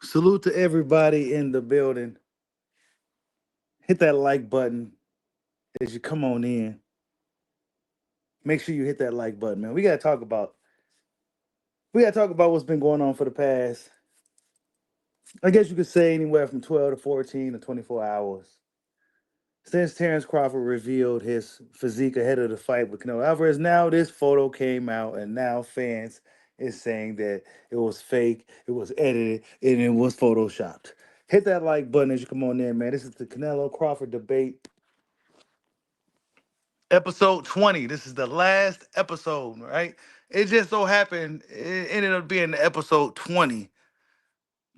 Salute to everybody in the building. Hit that like button as you come on in. Make sure you hit that like button, man. We gotta talk about what's been going on for the past, I guess you could say anywhere from 12 to 14 to 24 hours. Since Terrence Crawford revealed his physique ahead of the fight with Canelo Alvarez, now this photo came out, and now fans is saying that it was fake, it was edited, and it was photoshopped. Hit that like button as you come on in, man. This is the Canelo Crawford debate, episode 20. This is the last episode, right? It just so happened it ended up being episode 20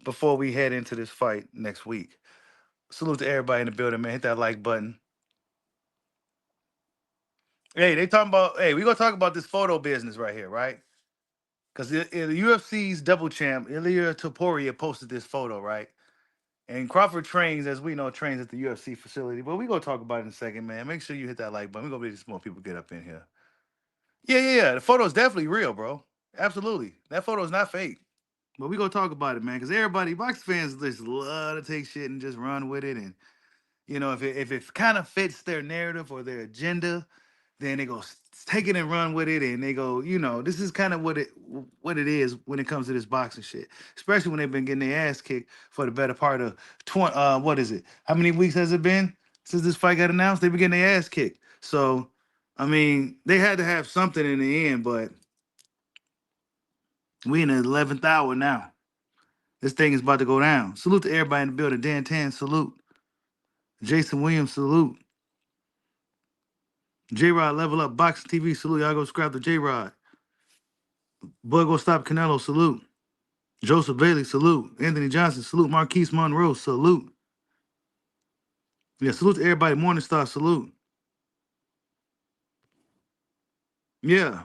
before we head into this fight next week. Salute to everybody in the building, man. Hit that like button. Hey, they talking about. Hey, we gonna talk about this photo business right here, right? Because the UFC's double champ Ilya Topuria posted this photo, right? And Crawford trains, as we know, trains at the UFC facility. But we gonna talk about it in a second, man. Make sure you hit that like button. We gonna be some more people get up in here. Yeah. The photo's definitely real, bro. Absolutely, that photo's not fake. But we gonna talk about it, man. Because everybody, box fans, just love to take shit and just run with it. And if it kind of fits their narrative or their agenda, then they go take it and run with it, and they go, this is kind of what it is when it comes to this boxing shit. Especially when they've been getting their ass kicked for the better part of 20. What is it? How many weeks has it been since this fight got announced? They've been getting their ass kicked. So, I mean, they had to have something in the end, but we in the 11th hour now. This thing is about to go down. Salute to everybody in the building. Dan Tan, salute. Jason Williams, salute. J Rod, level up. Boxing TV, salute. Y'all go subscribe to J Rod. Bud go stop Canelo, salute. Joseph Bailey, salute. Anthony Johnson, salute. Marquise Monroe, salute. Yeah, salute to everybody. Morningstar, salute. Yeah.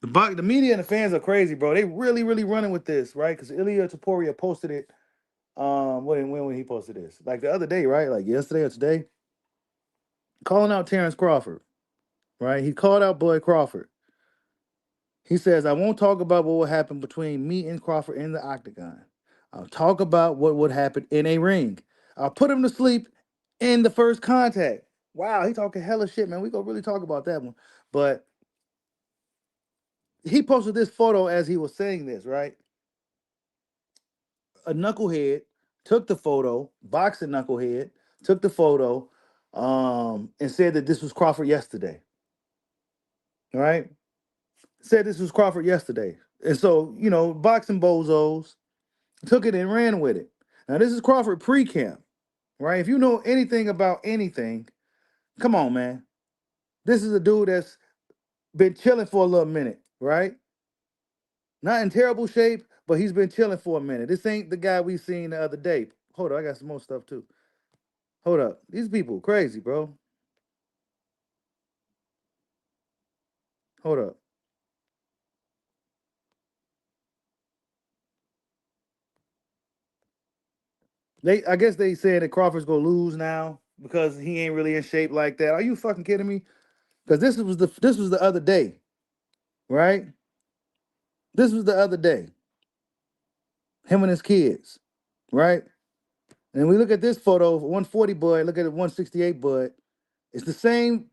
The media and the fans are crazy, bro. They really, really running with this, right? Because Ilya Topuria posted it. When he posted this? Like the other day, right? Like yesterday or today. Calling out Terrence Crawford, right? He called out Bud Crawford. He says, I won't talk about what would happen between me and Crawford in the octagon. I'll talk about what would happen in a ring. I'll put him to sleep in the first contact. Wow, he talking hella shit, man. We gonna really talk about that one. But he posted this photo as he was saying this, right? A knucklehead took the photo, boxing knucklehead, took the photo, and said that this was Crawford yesterday. All right? Said this was Crawford yesterday. And so, boxing bozos took it and ran with it. Now, this is Crawford pre-camp, right? If you know anything about anything, come on, man. This is a dude that's been chilling for a little minute, right? Not in terrible shape, but he's been chilling for a minute. This ain't the guy we seen the other day. Hold up, I got some more stuff too. Hold up. These people crazy, bro. Hold up. I guess they said that Crawford's gonna lose now because he ain't really in shape like that. Are you fucking kidding me? Because this was the other day, right? This was the other day. Him and his kids, right? And we look at this photo of 140 Bud, look at it 168 Bud. It's the same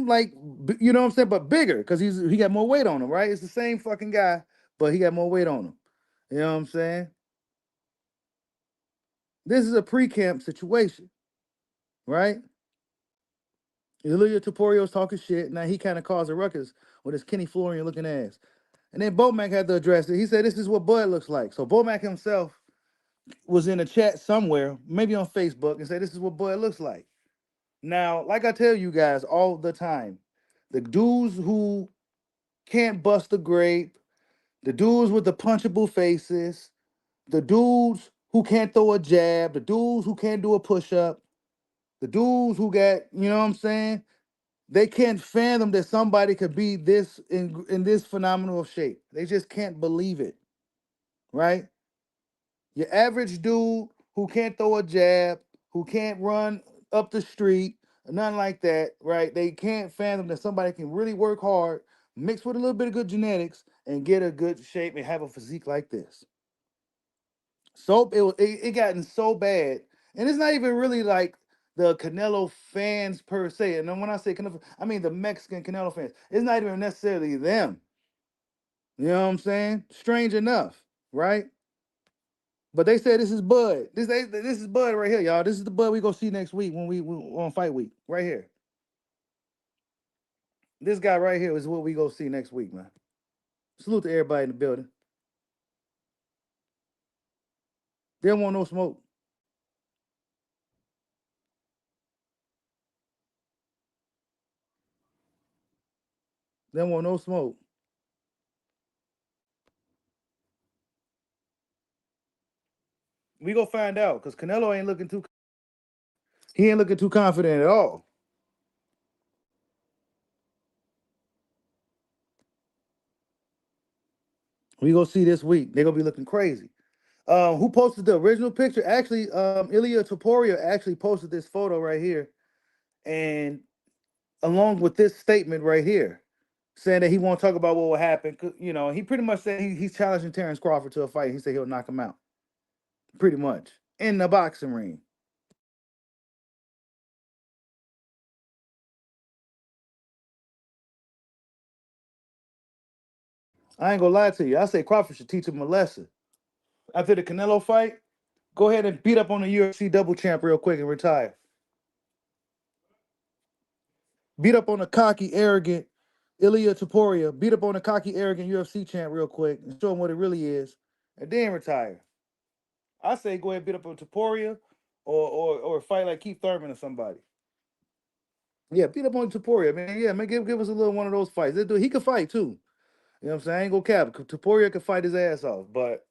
like you know what I'm saying, but bigger because he got more weight on him, right? It's the same fucking guy, but he got more weight on him. You know what I'm saying? This is a pre-camp situation, right? Ilya Topurio's talking shit. Now he kind of caused a ruckus with his Kenny Florian looking ass. And then Bomac had to address it. He said, this is what Bud looks like. So Bomac himself was in a chat somewhere, maybe on Facebook, and said, this is what Bud looks like. Now, like I tell you guys all the time, the dudes who can't bust a grape, the dudes with the punchable faces, the dudes who can't throw a jab, the dudes who can't do a push-up, the dudes who got, you know what I'm saying? They can't fathom that somebody could be this in this phenomenal shape. They just can't believe it, right? Your average dude who can't throw a jab, who can't run up the street, nothing like that, right? They can't fathom that somebody can really work hard, mix with a little bit of good genetics, and get a good shape and have a physique like this. So it gotten so bad, and it's not even really like the Canelo fans per se. And then when I say Canelo, I mean the Mexican Canelo fans. It's not even necessarily them. You know what I'm saying? Strange enough, right? But they said this is Bud. This is Bud right here, y'all. This is the Bud we go see next week when we on fight week. Right here. This guy right here is what we go see next week, man. Salute to everybody in the building. They don't want no smoke. They don't want no smoke. We go find out because Canelo ain't looking too. He ain't looking too confident at all. We go see this week. They're gonna be looking crazy. Who posted the original picture? Actually, Ilya Taporia actually posted this photo right here, and along with this statement right here, saying that he won't talk about what will happen. You know, he pretty much said he's challenging Terrence Crawford to a fight. He said he'll knock him out, pretty much in the boxing ring. I ain't gonna lie to you. I say Crawford should teach him a lesson. After the Canelo fight, go ahead and beat up on the UFC double champ real quick and retire. Beat up on the cocky, arrogant Ilya Taporia. Beat up on the cocky, arrogant UFC champ real quick and show him what it really is, and then retire. I say go ahead and beat up on Taporia or fight like Keith Thurman or somebody. Yeah, beat up on Taporia, man. Yeah, man, give us a little one of those fights. He could fight too. You know what I'm saying? I ain't gonna cap. Taporia could fight his ass off, but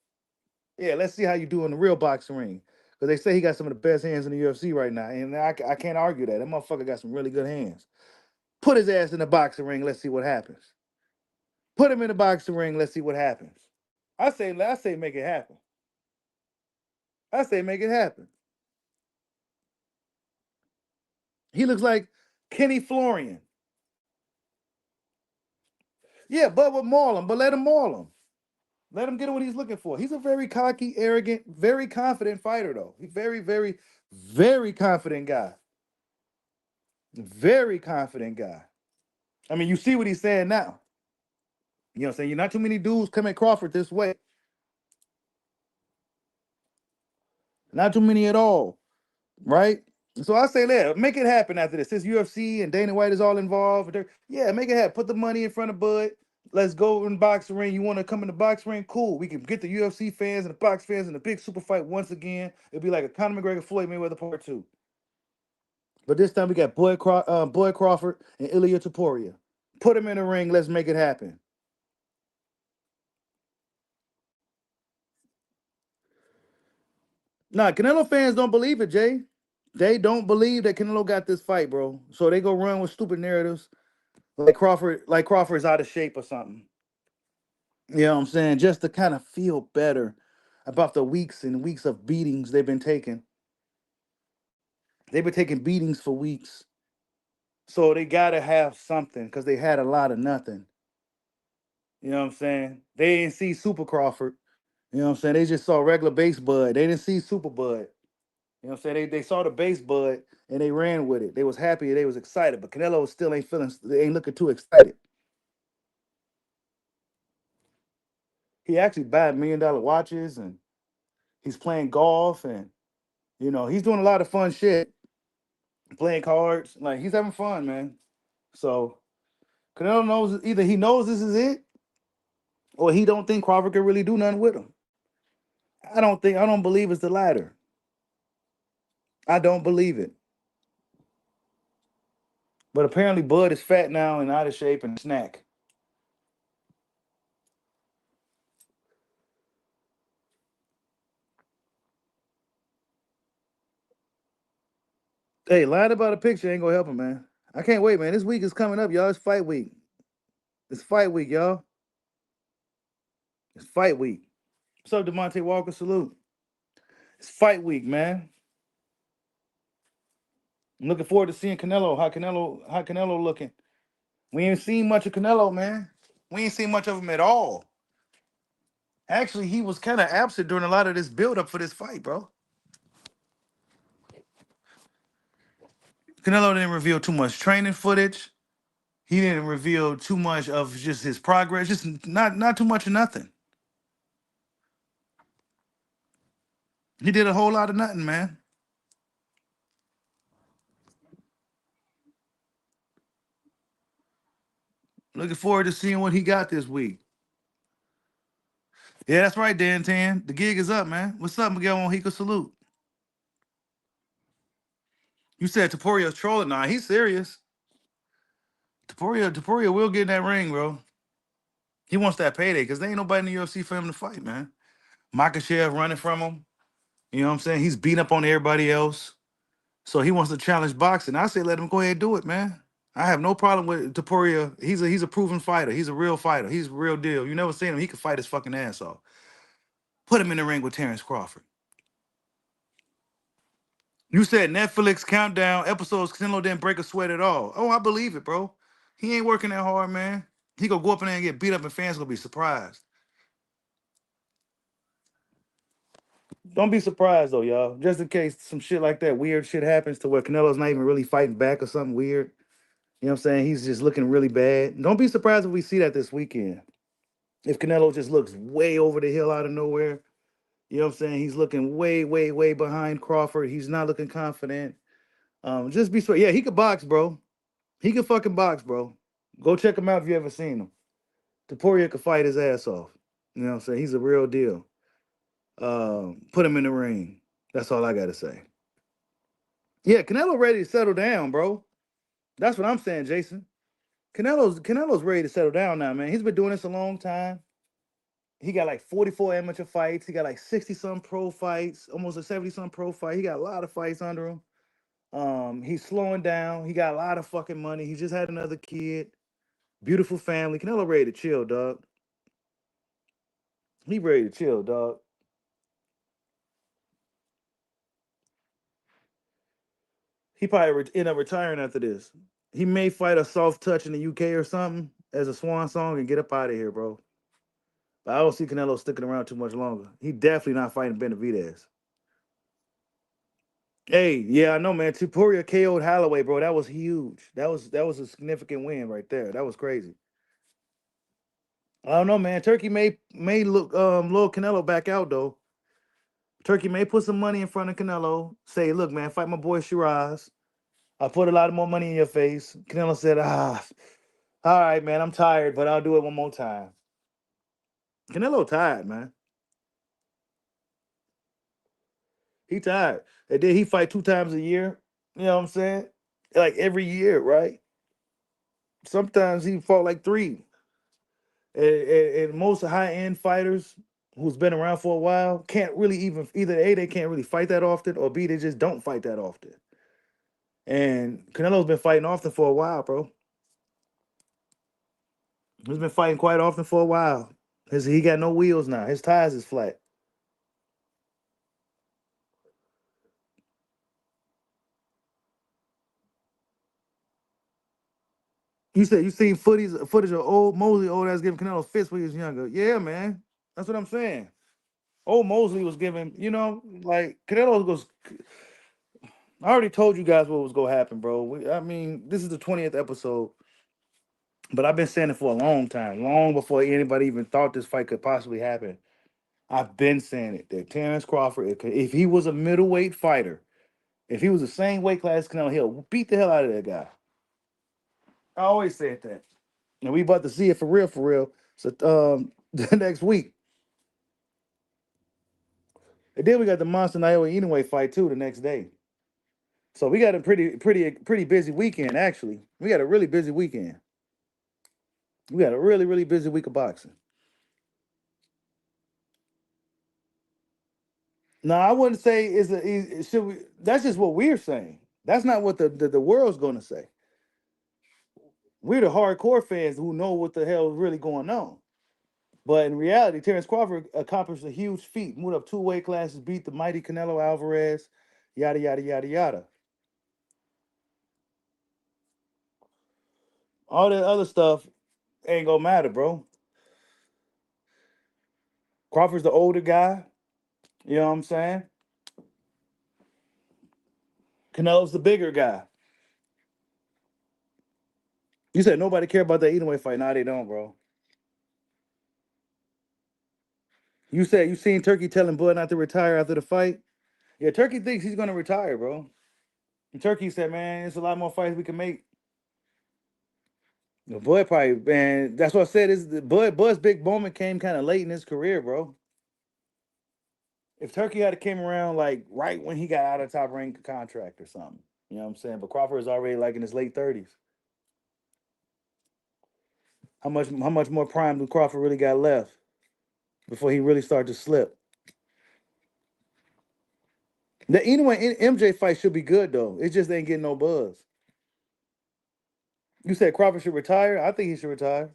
yeah, let's see how you do in the real boxing ring. Because they say he got some of the best hands in the UFC right now, and I can't argue that. That motherfucker got some really good hands. Put his ass in the boxing ring. Let's see what happens. Put him in the boxing ring. Let's see what happens. I say, make it happen. I say, make it happen. He looks like Kenny Florian. Yeah, but with maul him, but let him maul him. Let him get what he's looking for. He's a very cocky, arrogant, very confident fighter, though. He's very, very, very confident guy. Very confident guy. I mean, you see what he's saying now. You know what I'm saying? You're not too many dudes come at Crawford this way. Not too many at all. Right? So I say that. Make it happen after this. Since UFC and Dana White is all involved. Yeah, make it happen. Put the money in front of Bud. Let's go in the boxing ring. You want to come in the boxing ring? Cool. We can get the UFC fans and the box fans in a big super fight once again. It'll be like a Conor McGregor Floyd Mayweather Part 2. But this time we got Boyd Crawford and Ilya Taporia. Put them in the ring. Let's make it happen. Nah, Canelo fans don't believe it, Jay. They don't believe that Canelo got this fight, bro. So they go run with stupid narratives like Crawford's out of shape or something. You know what I'm saying? Just to kind of feel better about the weeks and weeks of beatings they've been taking. They've been taking beatings for weeks. So they gotta have something because they had a lot of nothing. You know what I'm saying? They didn't see Super Crawford. You know what I'm saying? They just saw regular base Bud. They didn't see Super Bud. You know what I'm saying? They saw the base Bud and they ran with it. They was happy. They was excited. But Canelo still ain't feeling. They ain't looking too excited. He actually bought $1 million watches and he's playing golf and he's doing a lot of fun shit, playing cards. Like he's having fun, man. So Canelo knows either he knows this is it or he don't think Crawford can really do nothing with him. I don't believe it's the latter. I don't believe it. But apparently Bud is fat now and out of shape and snack. Hey, lying about a picture ain't gonna help him, man. I can't wait, man. This week is coming up, y'all. It's fight week. It's fight week, y'all. It's fight week. What's up, Demonte Walker? Salute. It's fight week, man. I'm looking forward to seeing Canelo. How Canelo looking? We ain't seen much of Canelo, man. We ain't seen much of him at all. Actually, he was kind of absent during a lot of this build up for this fight, bro. Canelo didn't reveal too much training footage. He didn't reveal too much of just his progress. Just not too much of nothing. He did a whole lot of nothing, man. Looking forward to seeing what he got this week. Yeah, that's right, Dan Tan. The gig is up, man. What's up, Miguel Mojica? Salute. You said Taporia trolling. Nah, he's serious. Taporia will get in that ring, bro. He wants that payday because there ain't nobody in the UFC for him to fight, man. Makachev running from him. You know what I'm saying? He's beating up on everybody else. So he wants to challenge boxing. I say let him go ahead and do it, man. I have no problem with Taporia. He's a proven fighter. He's a real fighter. He's a real deal. You never seen him. He could fight his fucking ass off. Put him in the ring with Terrence Crawford. You said Netflix countdown episodes. Canelo didn't break a sweat at all. Oh, I believe it, bro. He ain't working that hard, man. He gonna go up in there and get beat up, and fans gonna be surprised. Don't be surprised though, y'all. Just in case some shit like that weird shit happens to where Canelo's not even really fighting back or something weird. You know what I'm saying? He's just looking really bad. Don't be surprised if we see that this weekend. If Canelo just looks way over the hill out of nowhere, you know what I'm saying? He's looking way, way, way behind Crawford. He's not looking confident. Just be sure. Yeah, he could box, bro. He can fucking box, bro. Go check him out if you ever seen him. Taporia could fight his ass off. You know what I'm saying? He's a real deal. Put him in the ring. That's all I gotta say. Yeah, Canelo ready to settle down, bro. That's what I'm saying, Jason. Canelo's ready to settle down now, man. He's been doing this a long time. He got like 44 amateur fights. He got like 60 some pro fights, almost a 70 some pro fight. He got a lot of fights under him. He's slowing down. He got a lot of fucking money. He just had another kid. Beautiful family. Canelo ready to chill, dog. He ready to chill, dog. He probably end up retiring after this. He may fight a soft touch in the UK or something as a swan song and get up out of here, bro. But I don't see Canelo sticking around too much longer. He definitely not fighting Benavidez. Hey, yeah, I know, man. Tupuria KO'd Holloway, bro. That was huge. That was a significant win right there. That was crazy. I don't know, man. Turkey may look little Canelo back out though. Turkey may put some money in front of Canelo. Say, look, man, fight my boy Shiraz. I put a lot of more money in your face. Canelo said, all right, man, I'm tired, but I'll do it one more time. Canelo tired, man. He tired. And then he fight 2 times a year. You know what I'm saying? Like every year, right? Sometimes he fought like three. And most high end fighters who's been around for a while can't really even either A, they can't really fight that often, or B, they just don't fight that often. And Canelo's been fighting often for a while, bro. He's been fighting quite often for a while. He got no wheels now. His tires is flat. You said you seen footage of old Mosley, old ass giving Canelo fist when he was younger. Yeah, man. That's what I'm saying. Old Mosley was giving, like Canelo goes. I already told you guys what was gonna happen, bro. I mean, this is the 20th episode, but I've been saying it for a long time, long before anybody even thought this fight could possibly happen. I've been saying it that Terrence Crawford, if he was a middleweight fighter, if he was the same weight class as Canelo, he'll beat the hell out of that guy. I always said that. And we about to see it for real, for real. So the next week. And then we got the Monster Naoya Inoue fight too the next day. So we got a pretty busy weekend, actually. We got a really busy weekend. We got a really, really busy week of boxing. No, I wouldn't say should we that's just what we're saying. That's not what the world's gonna say. We're the hardcore fans who know what the hell is really going on. But in reality, Terrence Crawford accomplished a huge feat, moved up 2 weight classes, beat the mighty Canelo Alvarez, yada yada yada yada. All that other stuff, ain't gonna matter, bro. Crawford's the older guy. You know what I'm saying? Canelo's the bigger guy. You said nobody care about that Inoue fight. Nah, they don't, bro. You said you seen Turkey telling Bud not to retire after the fight. Yeah, Turkey thinks he's gonna retire, bro. And Turkey said, man, there's a lot more fights we can make. The Bud probably, man, that's what I said. Is the Bud's big moment came kind of late in his career, bro. If Turkey had came around like right when he got out of top rank contract or something, you know what I'm saying? But Crawford is already like in his late 30s. How much more prime do Crawford really got left before he really started to slip? The Inoue MJ fight should be good though. It just ain't getting no buzz. You said Crawford should retire. I think he should retire.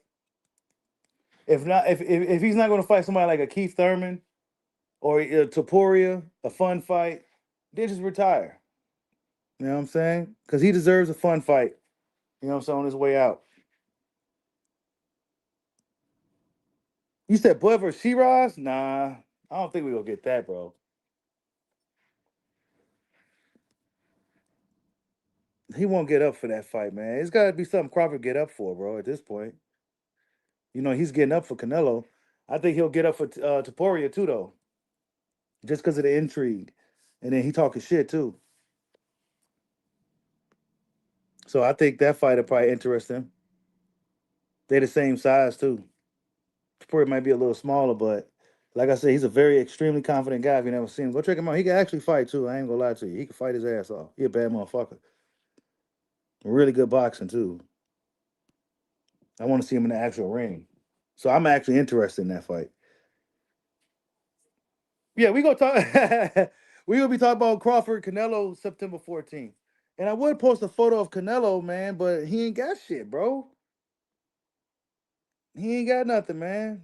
If not, if he's not going to fight somebody like a Keith Thurman or Topuria, a fun fight, then just retire. You know what I'm saying? Because he deserves a fun fight. You know what I'm saying? On his way out. You said Bud versus Shiraz? Nah, I don't think we're going to get that, bro. He won't get up for that fight, man. It's got to be something Crawford get up for, bro, at this point. You know, he's getting up for Canelo. I think he'll get up for Topuria, too, though. Just because of the intrigue. And then he talking shit, too. So I think that fight will probably interest him. They're the same size, too. Topuria might be a little smaller, but like I said, he's a very extremely confident guy if you never seen him. Go check him out. He can actually fight, too. I ain't going to lie to you. He can fight his ass off. He a bad motherfucker. Really good boxing, too. I want to see him in the actual ring. So I'm actually interested in that fight. Yeah, we gonna talk. We gonna be talking about Crawford Canelo September 14th. And I would post a photo of Canelo, man, but he ain't got shit, bro. He ain't got nothing, man.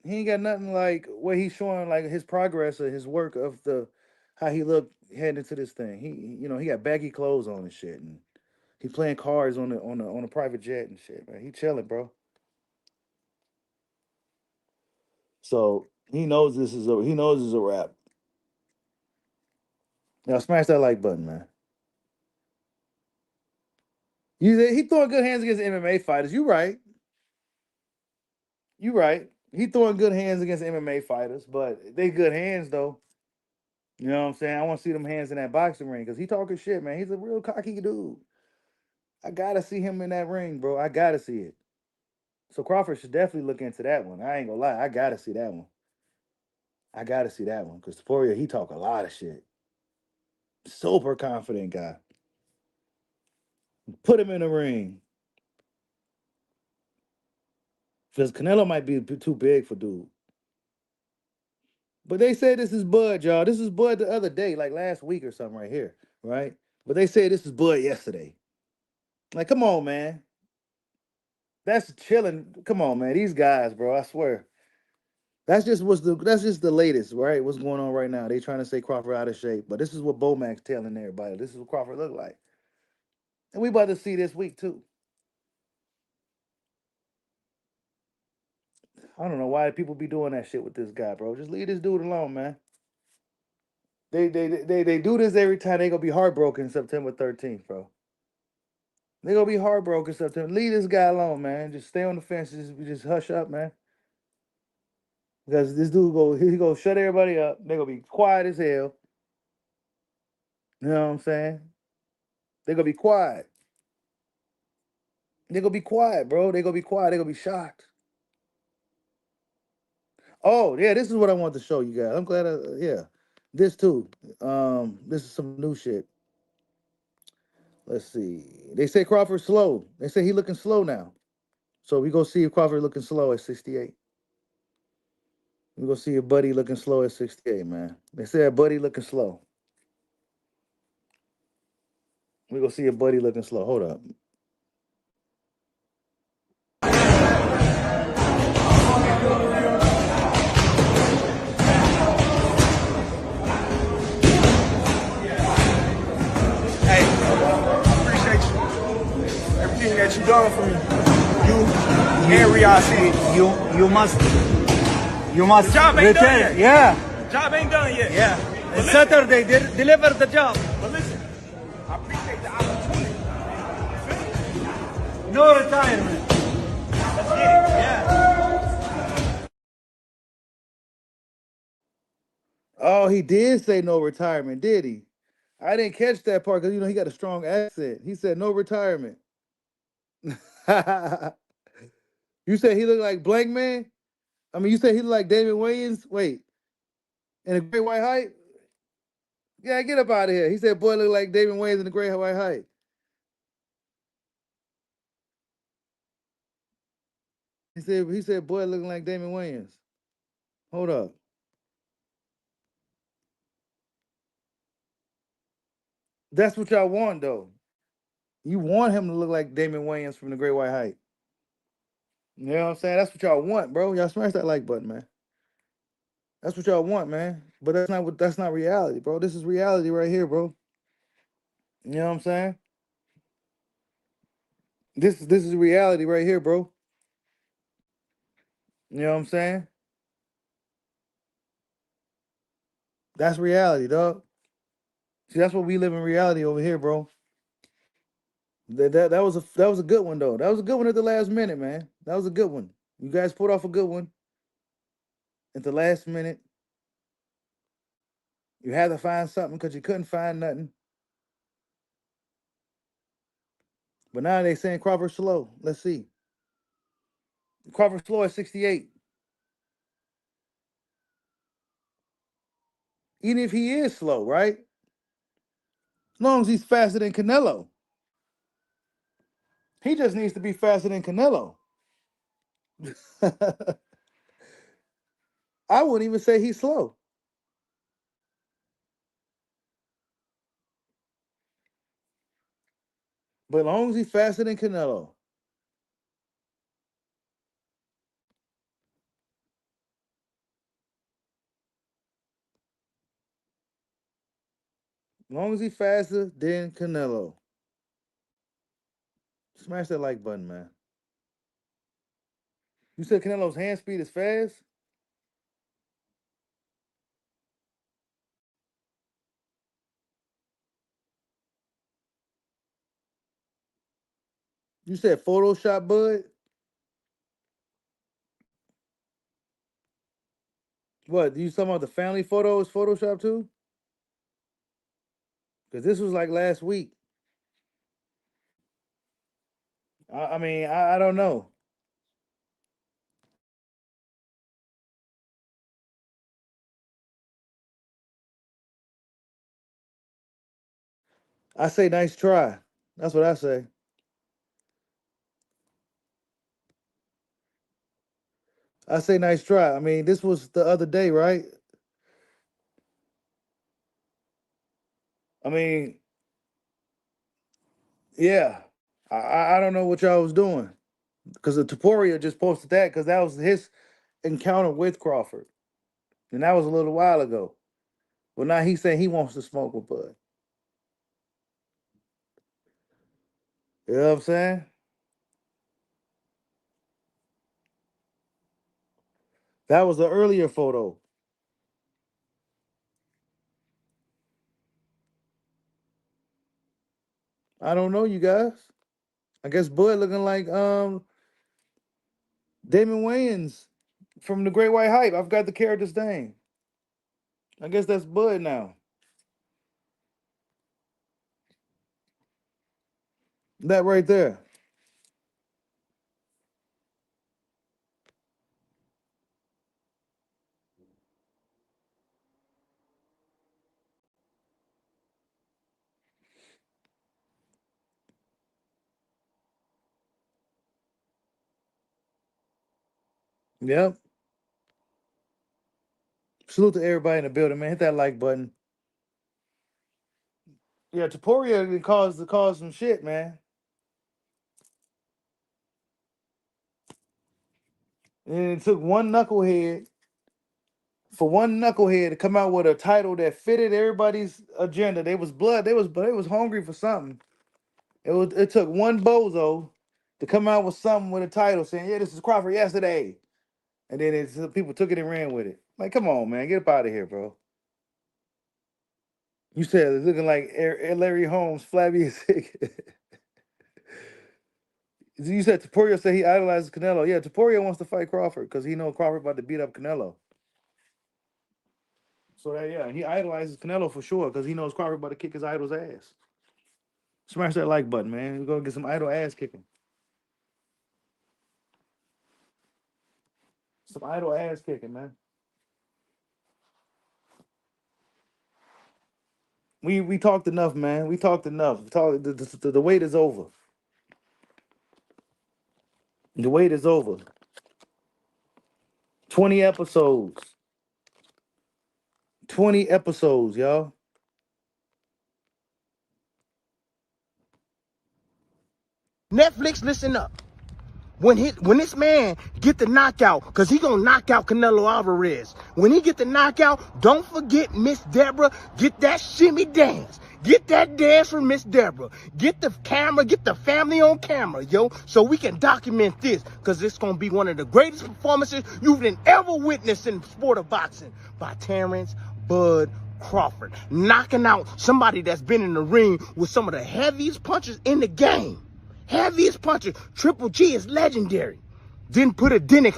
He ain't got nothing like where he's showing like his progress or his work of the how he looked heading into this thing. He got baggy clothes on and shit, and he playing cards on a private jet and shit, man. He chilling, bro. So he knows this is a wrap. Now smash that like button, man. He throwing good hands against MMA fighters. You right. You right. He throwing good hands against MMA fighters, but they good hands though. You know what I'm saying? I want to see them hands in that boxing ring because he talking shit, man. He's a real cocky dude. I gotta see him in that ring, bro. I gotta see it. So Crawford should definitely look into that one. I ain't gonna lie. I gotta see that one. I gotta see that one because Taporia, he talk a lot of shit. Super confident guy. Put him in the ring. Because Canelo might be too big for dude. But they say this is Bud, y'all. This is Bud the other day, like last week or something right here, right? But they say this is Bud yesterday. Like, come on, man. That's chilling. Come on, man. These guys, bro, I swear. That's just the latest, right? What's going on right now? They trying to say Crawford out of shape, but this is what Bomac's telling everybody. This is what Crawford look like. And we about to see this week too. I don't know why people be doing that shit with this guy, bro. Just leave this dude alone, man. They do this every time. They gonna be heartbroken September 13th, bro. They gonna be heartbroken September. Leave this guy alone, man. Just stay on the fence. Just hush up, man. Because this dude he go shut everybody up. They gonna be quiet as hell. You know what I'm saying? They gonna be quiet. They gonna be quiet, bro. They gonna be quiet. They gonna be shocked. Oh yeah, this is what I want to show you guys. I'm glad. Yeah, this too. This is some new shit. Let's see. They say Crawford slow. They say he looking slow now. So we go see if Crawford looking slow at 68. We go see if Buddy looking slow at 68, man. They said Buddy looking slow. We go see if Buddy looking slow. Hold up. Hey, I appreciate you. Everything that you done for me. you area city. You must The job ain't done return. yet. Yeah, The job ain't done yet. yeah. But It's listen, Saturday. They deliver the job. but listen, I appreciate the opportunity. No retirement. Let's get it. Yeah. Oh, he did say no retirement, did he? I didn't catch that part because he got a strong accent. He said no retirement. You said he looked like Blank Man? I mean, you said he looked like David Williams? Wait, in a great white height? Yeah, get up out of here. He said boy looked like David Williams in the great white height. He said boy looking like Damon Williams. Hold up. That's what y'all want though. You want him to look like Damon Williams from the Great White Height. You know what I'm saying? That's what y'all want, bro. Y'all smash that like button, man. That's what y'all want, man. But that's not reality, bro. This is reality right here, bro. You know what I'm saying? This is reality right here, bro. You know what I'm saying? That's reality, dog. See, that's what we live in reality over here, bro. That was a good one though. That was a good one at the last minute, man. That was a good one. You guys put off a good one at the last minute. You had to find something because you couldn't find nothing. But now they saying Crawford slow. Let's see. Crawford slow at 68. Even if he is slow, right? As long as he's faster than Canelo. He just needs to be faster than Canelo. I wouldn't even say he's slow. But as long as he's faster than Canelo. As long as he's faster than Canelo. Smash that like button, man. You said Canelo's hand speed is fast? You said Photoshop, bud? What? You talking about the family photo is Photoshop too? Because this was like last week. I mean, I don't know. I say nice try. That's what I say. I say nice try. I mean, this was the other day, right? I mean, yeah. I don't know what y'all was doing because the Taporia just posted that because that was his encounter with Crawford, and that was a little while ago. Well, now he's saying he wants to smoke with Bud. You know what I'm saying? That was the earlier photo. I don't know, you guys. I guess Bud looking like Damon Wayans from the Great White Hype. I've got the character's name. I guess that's Bud now. That right there. Yep. Salute to everybody in the building, man. Hit that like button. Yeah, Taporia caused some shit, man. And it took one knucklehead for one knucklehead to come out with a title that fitted everybody's agenda. They was hungry for something. It took one bozo to come out with something with a title saying, "Yeah, this is Crawford yesterday," and then people took it and ran with it. Like, come on, man, get up out of here, bro. You said it's looking like Larry Holmes, flabby as sick. You said Taporia said he idolizes Canelo. Yeah, Taporia wants to fight Crawford because he knows Crawford about to beat up Canelo. So that yeah, he idolizes Canelo for sure because he knows Crawford about to kick his idol's ass. Smash that like button, man. We're gonna get some idol ass kicking. Some idol ass kicking, man. We talked enough, man. We talked enough. The wait is over. The wait is over. 20 episodes. 20 episodes, y'all. Netflix, listen up. When this man get the knockout, because he going to knock out Canelo Alvarez. When he get the knockout, don't forget Miss Deborah. Get that shimmy dance. Get that dance from Miss Deborah. Get the camera, get the family on camera, yo, so we can document this, because it's going to be one of the greatest performances you've ever witnessed in the sport of boxing by Terrence Bud Crawford. Knocking out somebody that's been in the ring with some of the heaviest punchers in the game. Heaviest puncher. Triple G is legendary. Didn't put a dent in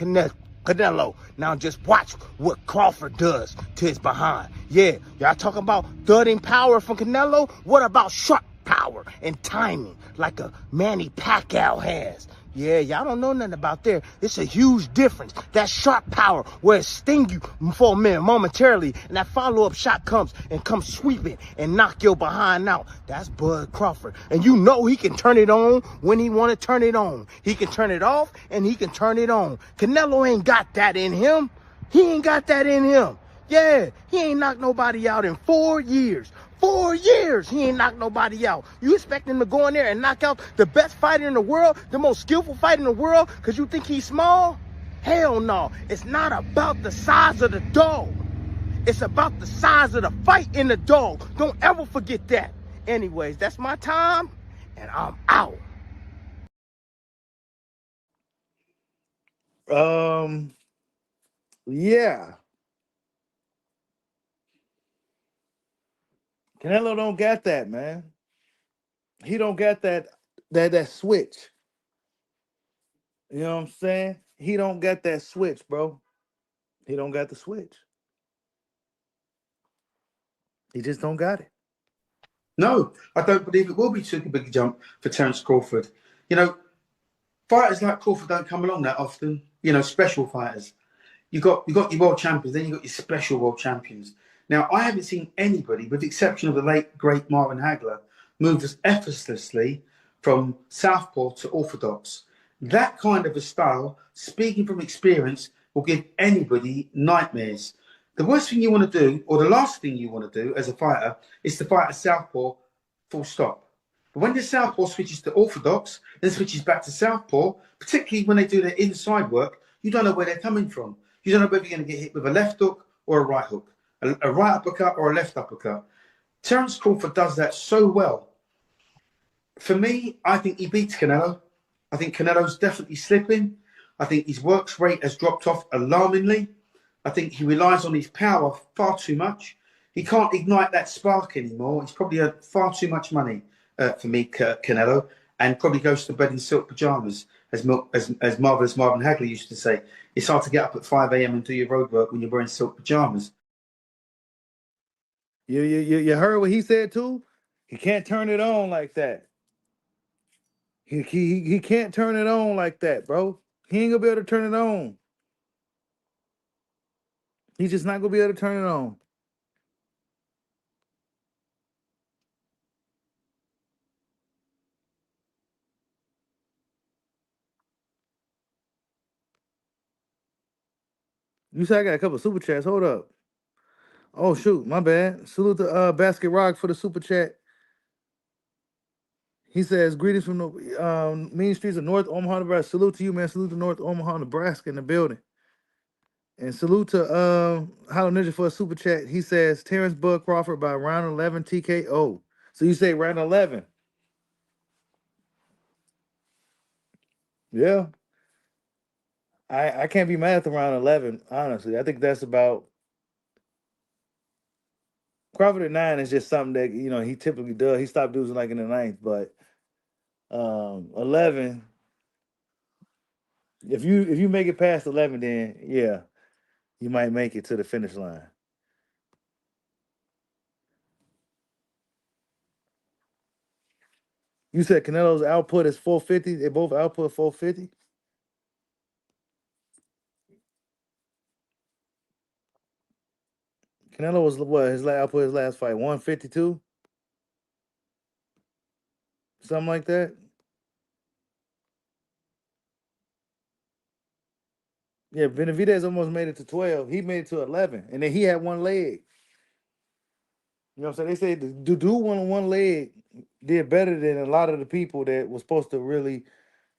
Canelo. Now just watch what Crawford does to his behind. Yeah, y'all talking about thudding power from Canelo? What about sharp power and timing like a Manny Pacquiao has? Yeah, y'all don't know nothing about there. It's a huge difference. That sharp power where it sting you for a minute momentarily, and that follow-up shot comes sweeping and knock your behind out. That's Bud Crawford. And you know he can turn it on when he want to turn it on. He can turn it off and he can turn it on. Canelo ain't got that in him. He ain't got that in him. Yeah, he ain't knocked nobody out in 4 years. 4 years, he ain't knocked nobody out. You expect him to go in there and knock out the best fighter in the world, the most skillful fighter in the world, because you think he's small? Hell no. It's not about the size of the dog. It's about the size of the fight in the dog. Don't ever forget that. Anyways, that's my time, and I'm out. Yeah. Canelo don't got that, man. He don't got that switch. You know what I'm saying? He don't got that switch, bro. He don't got the switch. He just don't got it. No, I don't believe it will be too big a jump for Terence Crawford. You know, fighters like Crawford don't come along that often. You know, special fighters. You got your world champions, then you got your special world champions. Now, I haven't seen anybody, with the exception of the late great Marvin Hagler, move as effortlessly from southpaw to orthodox. That kind of a style, speaking from experience, will give anybody nightmares. The worst thing you want to do, or the last thing you want to do as a fighter, is to fight a southpaw full stop. But when the southpaw switches to orthodox, then switches back to southpaw, particularly when they do their inside work, you don't know where they're coming from. You don't know whether you're going to get hit with a left hook or a right hook, a right uppercut or a left uppercut. Terence Crawford does that so well. For me, I think he beats Canelo. I think Canelo's definitely slipping. I think his work rate has dropped off alarmingly. I think he relies on his power far too much. He can't ignite that spark anymore. He's probably had far too much money for me, Canelo, and probably goes to bed in silk pajamas, as marvelous Marvin Hagler used to say. It's hard to get up at 5 a.m. and do your road work when you're wearing silk pajamas. You heard what he said too? He can't turn it on like that. He can't turn it on like that, bro. He ain't gonna be able to turn it on. He's just not gonna be able to turn it on. You said I got a couple of super chats. Hold up. Oh shoot, my bad. Salute to Basket Rock for the super chat. He says, greetings from the mean streets of North Omaha, Nebraska. Salute to you, man. Salute to North Omaha, Nebraska in the building. And salute to Hollow Ninja for a super chat. He says, Terrence Bud Crawford by round 11 TKO. So you say round 11. Yeah, I can't be mad at the round 11. Honestly, I think that's about Crawford at 9 is just something that he typically does. He stopped losing like in the ninth, but 11. If you make it past 11, then yeah, you might make it to the finish line. You said Canelo's output is 450. They both output 450. Canelo was what his last output his last fight 152, something like that. Yeah, Benavidez almost made it to 12. He made it to 11, and then he had one leg. You know what I'm saying? They say the dude one leg did better than a lot of the people that was supposed to really,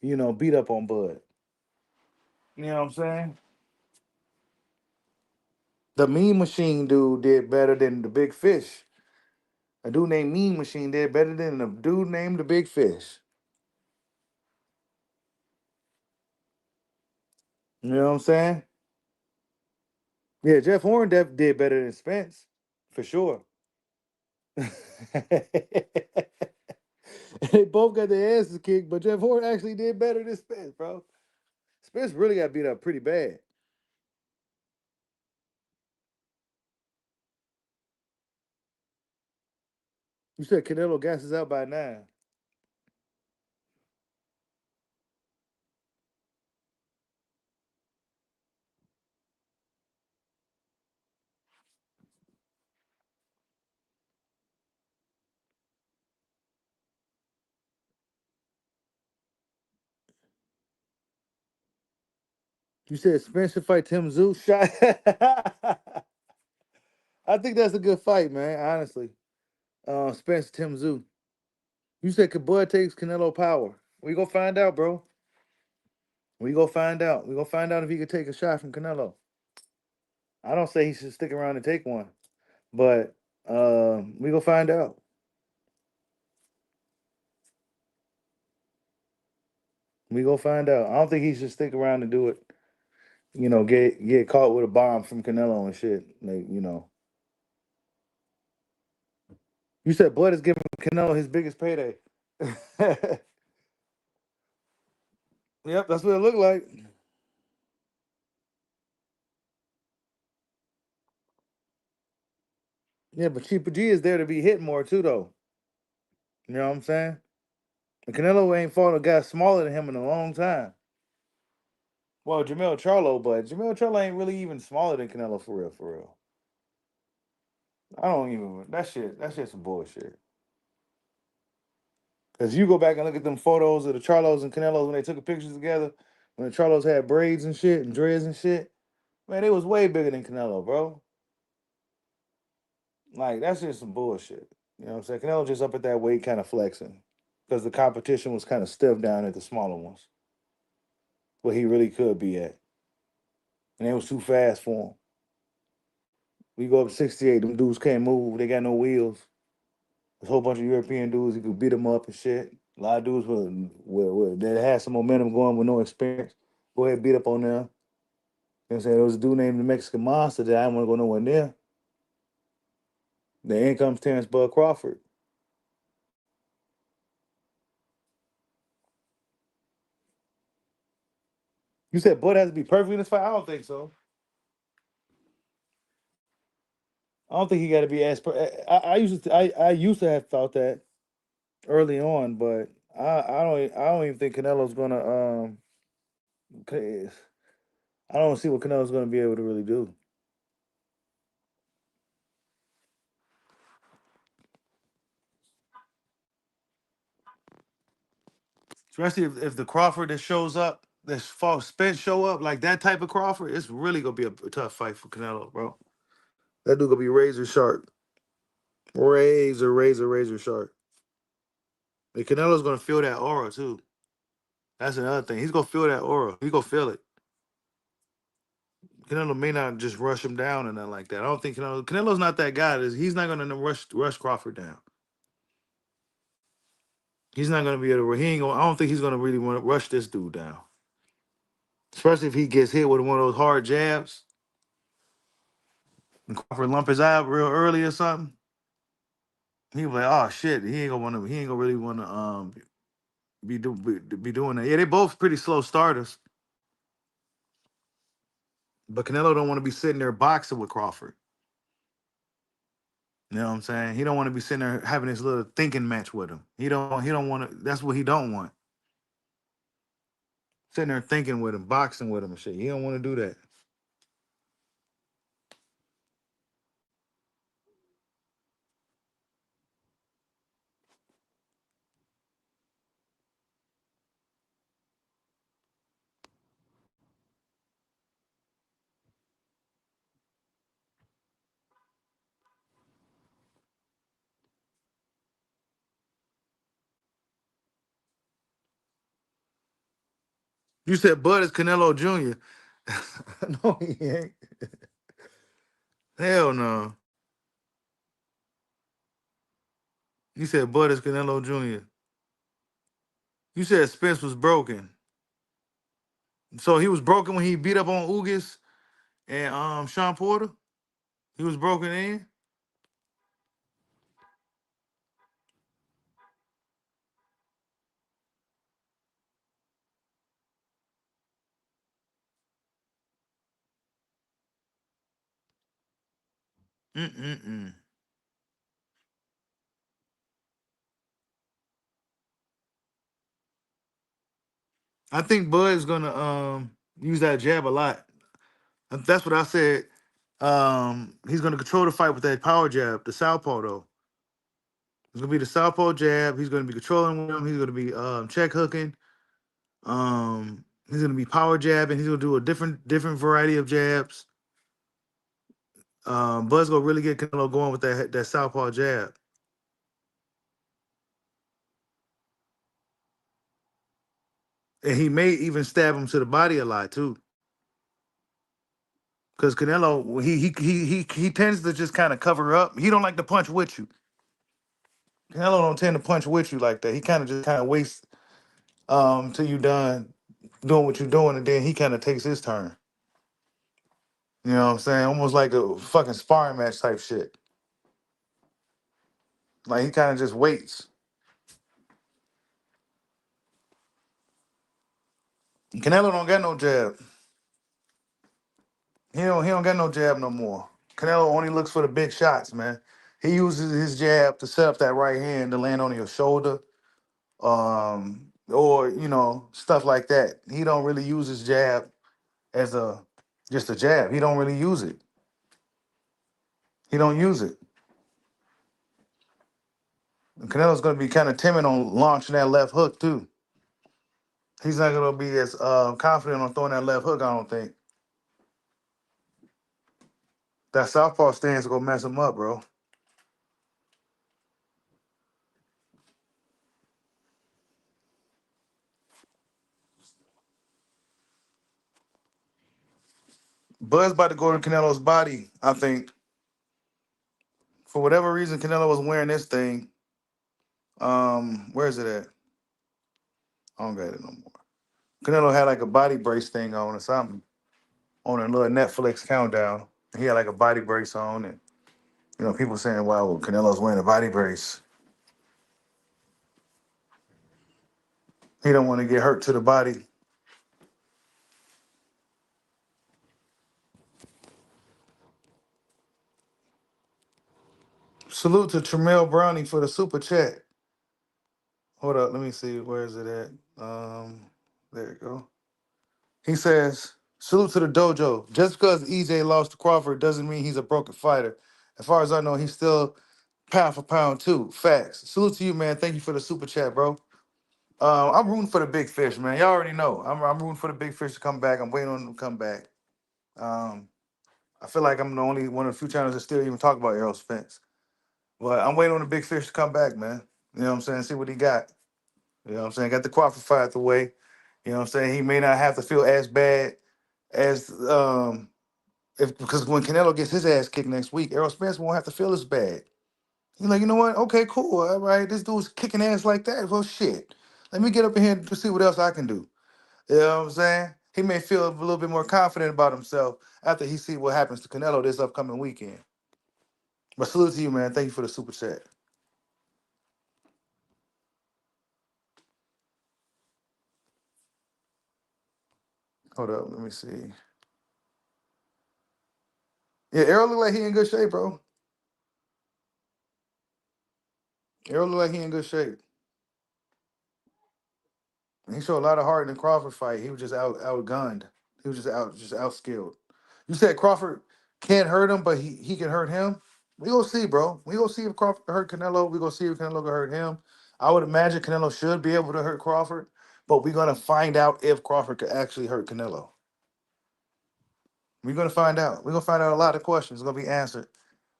beat up on Bud. You know what I'm saying? The Mean Machine dude did better than the Big Fish. A dude named Mean Machine did better than a dude named the Big Fish. You know what I'm saying? Yeah, Jeff Horn did better than Spence, for sure. They both got their asses kicked, but Jeff Horn actually did better than Spence, bro. Spence really got beat up pretty bad. You said Canelo gasses out by 9. You said Spence should fight Tim Zeus. Shot. I think that's a good fight, man. Honestly, Spence Tim Zeus. You said Bud takes Canelo power. We gonna find out, bro. We gonna find out. We gonna find out if he could take a shot from Canelo. I don't say he should stick around and take one, but we gonna find out. We gonna find out. I don't think he should stick around and do it. Get caught with a bomb from Canelo and shit. Like. You said Bud is giving Canelo his biggest payday. Yep, that's what it looked like. Yeah, but Cheaper G is there to be hit more too, though. You know what I'm saying? And Canelo ain't fought a guy smaller than him in a long time. Well, Jamel Charlo, but Jamel Charlo ain't really even smaller than Canelo for real, for real. I don't even that shit. That shit's some bullshit. Cause you go back and look at them photos of the Charlos and Canelos when they took pictures together, when the Charlos had braids and shit and dreads and shit. Man, they was way bigger than Canelo, bro. Like that's just some bullshit. You know what I'm saying? Canelo just up at that weight, kind of flexing, because the competition was kind of stiff down at the smaller ones, where he really could be at, and it was too fast for him. We go up to 68, them dudes can't move. They got no wheels. There's a whole bunch of European dudes. You could beat them up and shit. A lot of dudes that had some momentum going with no experience. Go ahead and beat up on them. You know what I'm saying? There was a dude named the Mexican Monster that I didn't want to go nowhere near. Then in comes Terrence Bud Crawford. You said Bud has to be perfect in this fight? I don't think so. I don't think he got to be as. I used to have thought that early on, but I don't even think Canelo's gonna. 'Cause I don't see what Canelo's gonna be able to really do. Especially if the Crawford that shows up, that false Spence show up, like that type of Crawford, it's really gonna be a tough fight for Canelo, bro. That dude gonna be razor sharp, razor sharp. And Canelo's gonna feel that aura too. That's another thing. He's gonna feel that aura. He's gonna feel it. Canelo may not just rush him down and nothing like that. I don't think Canelo's not that guy. He's not gonna rush Crawford down. He's not gonna be able to. He ain't gonna. I don't think he's gonna really want to rush this dude down. especially if he gets hit with one of those hard jabs and Crawford lump his eye up real early or something. He was like, "Oh shit, he ain't gonna want to. He ain't gonna really want to be doing that." Yeah, they both pretty slow starters, but Canelo don't want to be sitting there boxing with Crawford. You know what I'm saying? He don't want to be sitting there having this little thinking match with him. He don't. He don't want to. That's what he don't want. Sitting there thinking with him, boxing with him and shit. He don't want to do that. You said Bud is Canelo Jr. No, he ain't. Hell no. You said Bud is Canelo Jr. You said Spence was broken. So he was broken when he beat up on Ugas and Sean Porter. He was broken in. Mm-mm-mm. I think Bud's gonna use that jab a lot. That's what I said. He's gonna control the fight with that power jab, the southpaw though. It's gonna be the southpaw jab. He's gonna be controlling him. He's gonna be check hooking. He's gonna be power jabbing. He's gonna do a different variety of jabs. Bud's gonna really get Canelo going with that southpaw jab, and he may even stab him to the body a lot too. Because Canelo, he tends to just kind of cover up. He don't like to punch with you. Canelo don't tend to punch with you like that. He kind of waits till you done doing what you're doing, and then he kind of takes his turn. You know what I'm saying? Almost like a fucking sparring match type shit. Like he kind of just waits. Canelo don't got no jab. He don't got no jab no more. Canelo only looks for the big shots, man. He uses his jab to set up that right hand to land on your shoulder, or stuff like that. He don't really use his jab as just a jab. He don't really use it. He don't use it. And Canelo's gonna be kind of timid on launching that left hook too. He's not gonna be as confident on throwing that left hook. I don't think that southpaw stance is gonna mess him up, bro. Bud's about to go to Canelo's body. I think for whatever reason, Canelo was wearing this thing. Where is it at? I don't got it no more. Canelo had like a body brace thing on or something on a little Netflix countdown. He had like a body brace on, and people saying, "Wow, well, Canelo's wearing a body brace. He don't want to get hurt to the body." Salute to Tremel Brownie for the super chat. Hold up, let me see. Where is it at? There you go. He says, salute to the dojo. Just because EJ lost to Crawford doesn't mean he's a broken fighter. As far as I know, he's still pound for pound too. Facts. Salute to you, man. Thank you for the super chat, bro. I'm rooting for the big fish, man. Y'all already know. I'm rooting for the big fish to come back. I'm waiting on them to come back. I feel like I'm the only one of the few channels that still even talk about Errol Spence. But I'm waiting on the big fish to come back, man. You know what I'm saying? See what he got. You know what I'm saying? Got the Crawford fight out the way. You know what I'm saying? He may not have to feel as bad as if because when Canelo gets his ass kicked next week, Errol Spence won't have to feel as bad. He's like, you know what? Okay, cool. All right, this dude's kicking ass like that. Well, shit. Let me get up in here to see what else I can do. You know what I'm saying? he may feel a little bit more confident about himself after he see what happens to Canelo this upcoming weekend. But salute to you, man. Thank you for the super chat. Hold up, let me see. Yeah, Errol look like he in good shape, bro. Errol look like he in good shape. He showed a lot of heart in the Crawford fight. He was just outgunned. He was just outskilled. You said Crawford can't hurt him, but he can hurt him. We gonna see, bro. We gonna see if Crawford can hurt Canelo. We gonna see if Canelo can hurt him. I would imagine Canelo should be able to hurt Crawford, but we're gonna find out if Crawford could actually hurt Canelo. We're gonna find out. We're gonna find out a lot of questions gonna be answered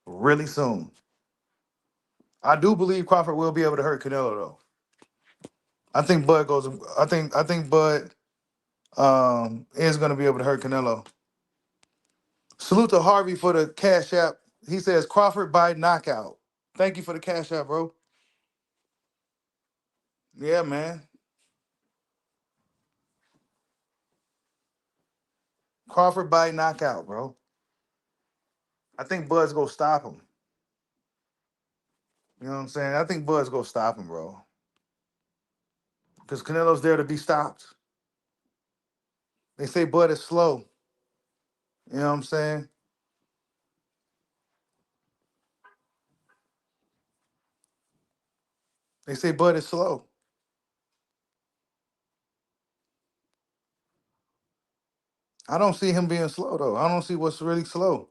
really soon. I do believe Crawford will be able to hurt Canelo though. I think Bud goes. I think Bud is gonna be able to hurt Canelo. Salute to Harvey for the cash app. He says Crawford by knockout. Thank you for the cash app, bro. Yeah, man. Crawford by knockout, bro. I think Bud's gonna stop him. You know what I'm saying? I think Bud's gonna stop him, bro. Because Canelo's there to be stopped. They say Bud is slow. You know what I'm saying? They say Bud is slow. I don't see him being slow though. I don't see what's really slow.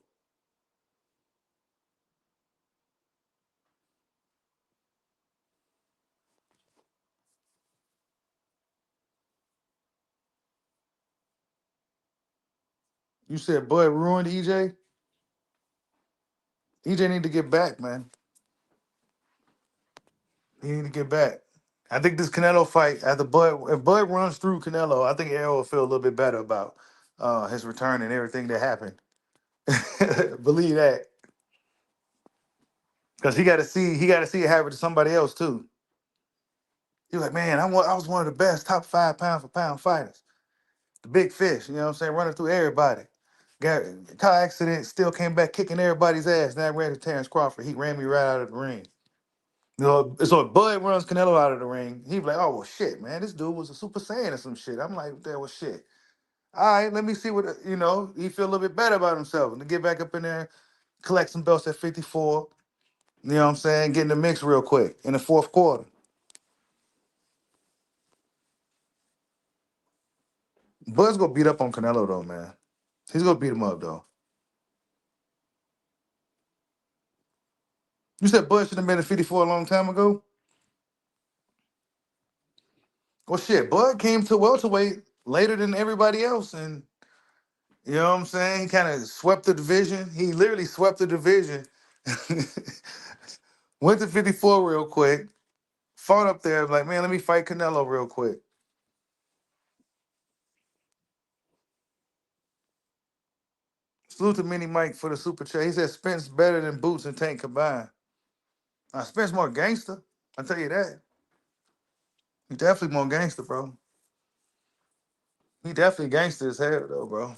You said Bud ruined EJ. EJ need to get back, man. He need to get back. I think this Canelo fight, after Bud, if Bud runs through Canelo, I think Errol will feel a little bit better about his return and everything that happened. Believe that, because he got to see it happen to somebody else too. He was like, man, I was one of the best top 5 pound for pound fighters, the big fish. You know what I'm saying, running through everybody. Got car accident, still came back kicking everybody's ass. Now I ran to Terrence Crawford. He ran me right out of the ring. You know, so if Bud runs Canelo out of the ring, he'd be like, oh, well, shit, man, this dude was a Super Saiyan or some shit. I'm like, that was shit. All right, let me see what, he feel a little bit better about himself and to get back up in there, collect some belts at 54. You know what I'm saying? Get in the mix real quick in the fourth quarter. Bud's going to beat up on Canelo, though, man. He's going to beat him up, though. You said Bud should have been at 54 a long time ago? Well, shit, Bud came to welterweight later than everybody else, and you know what I'm saying? He kind of swept the division. He literally swept the division. Went to 54 real quick. Fought up there, like, man, let me fight Canelo real quick. Salute to Mini Mike for the super chat. He said Spence better than Boots and Tank combined. Spence more gangster. I'll tell you that. He definitely more gangster, bro. He definitely gangster as hell, though, bro.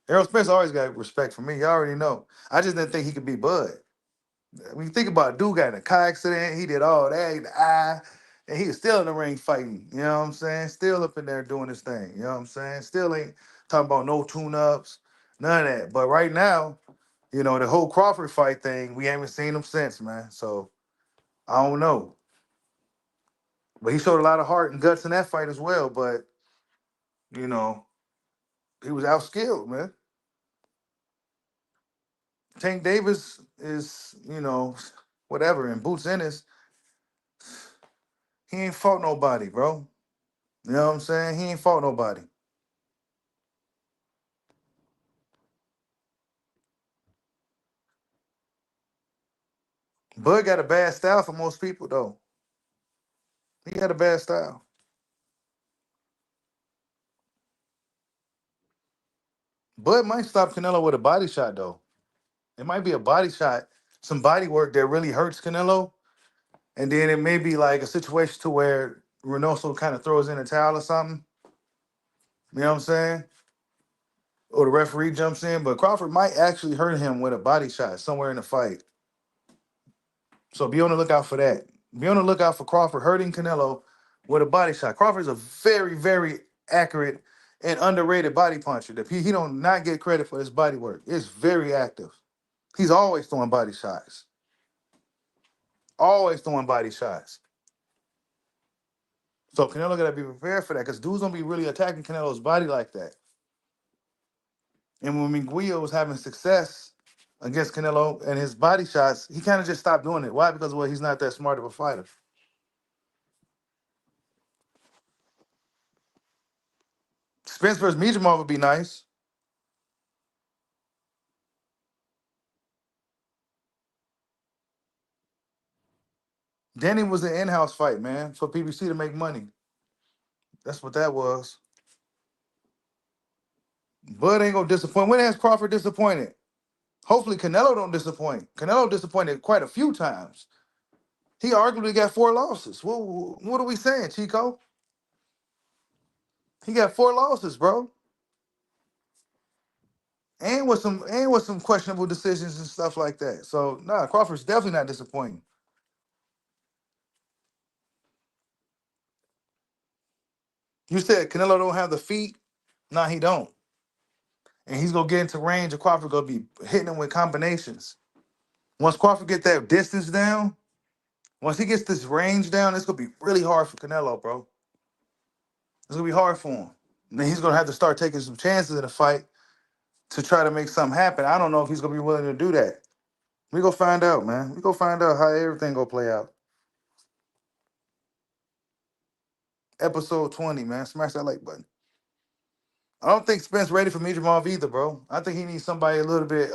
Errol Spence always got respect for me. You already know. I just didn't think he could be Bud. When you think about it, dude got in a car accident, he did all that, the eye, and he was still in the ring fighting. You know what I'm saying? Still up in there doing his thing. You know what I'm saying? Still ain't talking about no tune-ups, none of that. But right now, the whole Crawford fight thing, we haven't seen him since, man. So I don't know. But he showed a lot of heart and guts in that fight as well. But, you know, he was outskilled, man. Tank Davis is, whatever, and Boots Ennis, he ain't fought nobody, bro. You know what I'm saying? He ain't fought nobody. Bud got a bad style for most people, though. He got a bad style. Bud might stop Canelo with a body shot, though. It might be a body shot, some body work that really hurts Canelo. And then it may be like a situation to where Reynoso kind of throws in a towel or something. You know what I'm saying? Or the referee jumps in, but Crawford might actually hurt him with a body shot somewhere in the fight. So be on the lookout for that. Be on the lookout for Crawford hurting Canelo with a body shot. Crawford's a very, very accurate and underrated body puncher. He don't not get credit for his body work. It's very active. He's always throwing body shots. Always throwing body shots. So Canelo gotta be prepared for that because dudes don't be really attacking Canelo's body like that. And when Miguel was having success against Canelo and his body shots, he kind of just stopped doing it. Why? Because well, he's not that smart of a fighter. Spence versus Mijimov would be nice. Danny was an in-house fight, man, for PBC to make money. That's what that was. Bud ain't gonna disappoint. When has Crawford disappointed? Hopefully Canelo don't disappoint. Canelo disappointed quite a few times. He arguably got 4 losses. What are we saying, Chico? He got 4 losses, bro. And with some questionable decisions and stuff like that. So nah, Crawford's definitely not disappointing. You said Canelo don't have the feet. Nah, he don't. And he's gonna get into range, and Crawford gonna be hitting him with combinations. Once Crawford get that distance down, once he gets this range down, it's gonna be really hard for Canelo, bro. It's gonna be hard for him. And then he's gonna have to start taking some chances in the fight to try to make something happen. I don't know if he's gonna be willing to do that. We go find out, man. We go find out how everything gonna play out. Episode 20, man. Smash that like button. I don't think Spence ready for Mijimov either, bro. I think he needs somebody a little bit.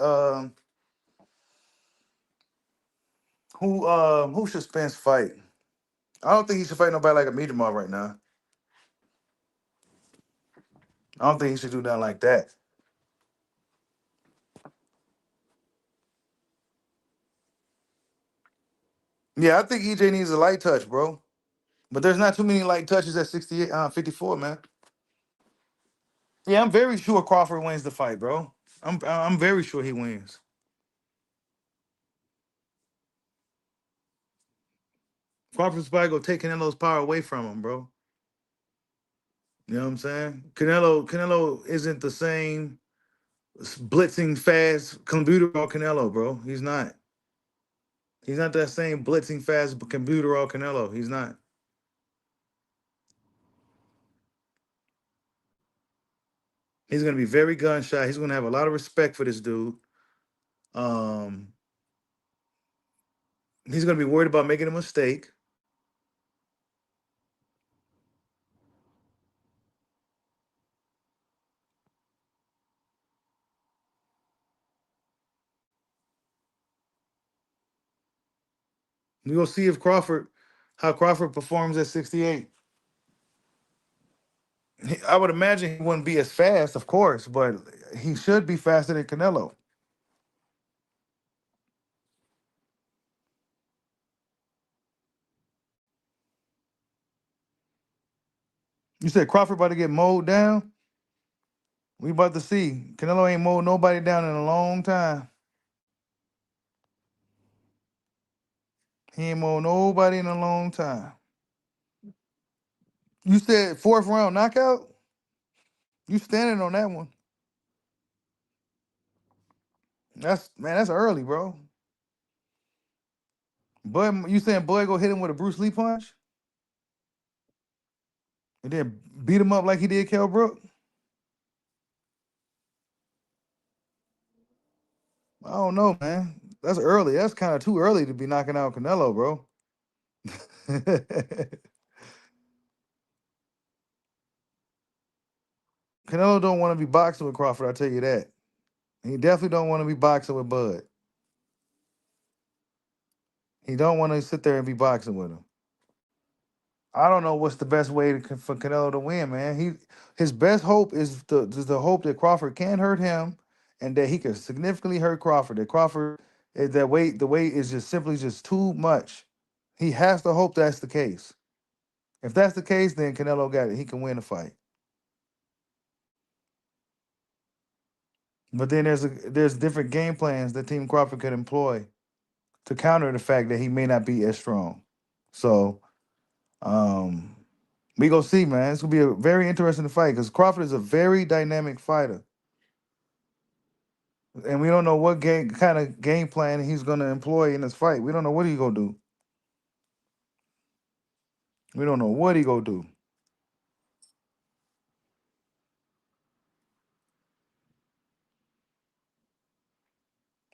Who should Spence fight? I don't think he should fight nobody like a Mijimov right now. I don't think he should do nothing like that. Yeah, I think EJ needs a light touch, bro. But there's not too many light touches at 68, 54, man. Yeah, I'm very sure Crawford wins the fight, bro. I'm very sure he wins. Crawford's probably gonna take Canelo's power away from him, bro. You know what I'm saying? Canelo isn't the same blitzing fast computer all Canelo, bro. He's not. He's not that same blitzing fast computer all Canelo. He's not. He's gonna be very gun shy. He's gonna have a lot of respect for this dude. Um, he's gonna be worried about making a mistake. We're gonna see if how Crawford performs at 68. I would imagine he wouldn't be as fast, of course, but he should be faster than Canelo. You said Crawford about to get mowed down? We about to see. Canelo ain't mowed nobody down in a long time. He ain't mowed nobody in a long time. You said 4th round knockout? You standing on that one. That's early, bro. Bud, you saying Bud go hit him with a Bruce Lee punch? And then beat him up like he did Kell Brook? I don't know, man. That's early. That's kind of too early to be knocking out Canelo, bro. Canelo don't want to be boxing with Crawford, I tell you that. He definitely don't want to be boxing with Bud. He don't want to sit there and be boxing with him. I don't know what's the best way for Canelo to win, man. His best hope is the hope that Crawford can hurt him, and that he can significantly hurt Crawford. That Crawford the weight is just simply just too much. He has to hope that's the case. If that's the case, then Canelo got it. He can win the fight. But then there's different game plans that Team Crawford could employ to counter the fact that he may not be as strong. So um, we go see, man. It's gonna be a very interesting fight because Crawford is a very dynamic fighter, and we don't know what kind of game plan he's gonna employ in this fight. We don't know what he gonna do. We don't know what he gonna do.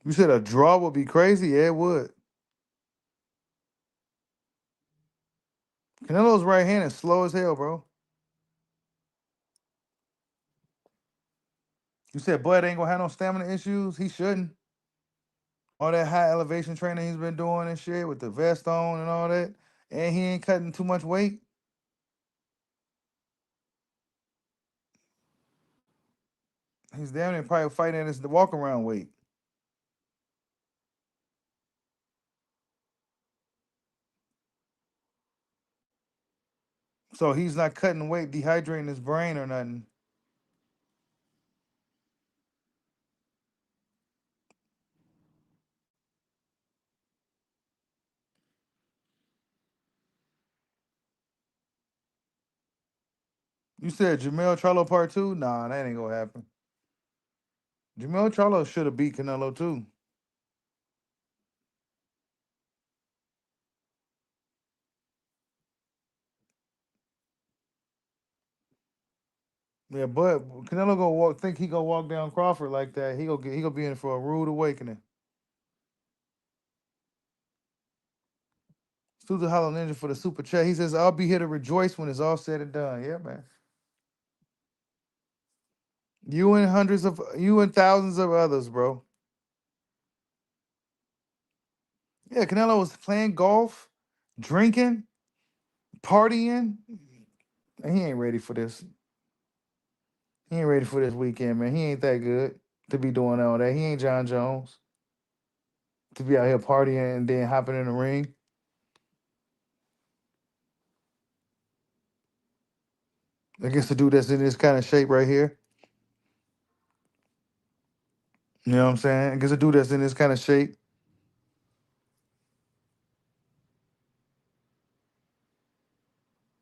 You said a draw would be crazy. Yeah, it would. Canelo's right hand is slow as hell, bro. You said Bud ain't gonna have no stamina issues. He shouldn't. All that high elevation training he's been doing and shit with the vest on and all that, and he ain't cutting too much weight. He's damn near probably fighting at his the walk around weight. So he's not cutting weight, dehydrating his brain or nothing. You said Jamel Charlo part two? Nah, that ain't gonna happen. Jamel Charlo should have beat Canelo too. Yeah, but Canelo gonna think he gonna walk down Crawford like that. He gonna be in for a rude awakening. Susan Hollow Ninja for the super chat. He says, I'll be here to rejoice when it's all said and done. Yeah, man. You and thousands of others, bro. Yeah, Canelo was playing golf, drinking, partying, and he ain't ready for this. He ain't ready for this weekend, man. He ain't that good to be doing all that. He ain't John Jones to be out here partying and then hopping in the ring. Against the dude that's in this kind of shape right here. You know what I'm saying? Against a dude that's in this kind of shape.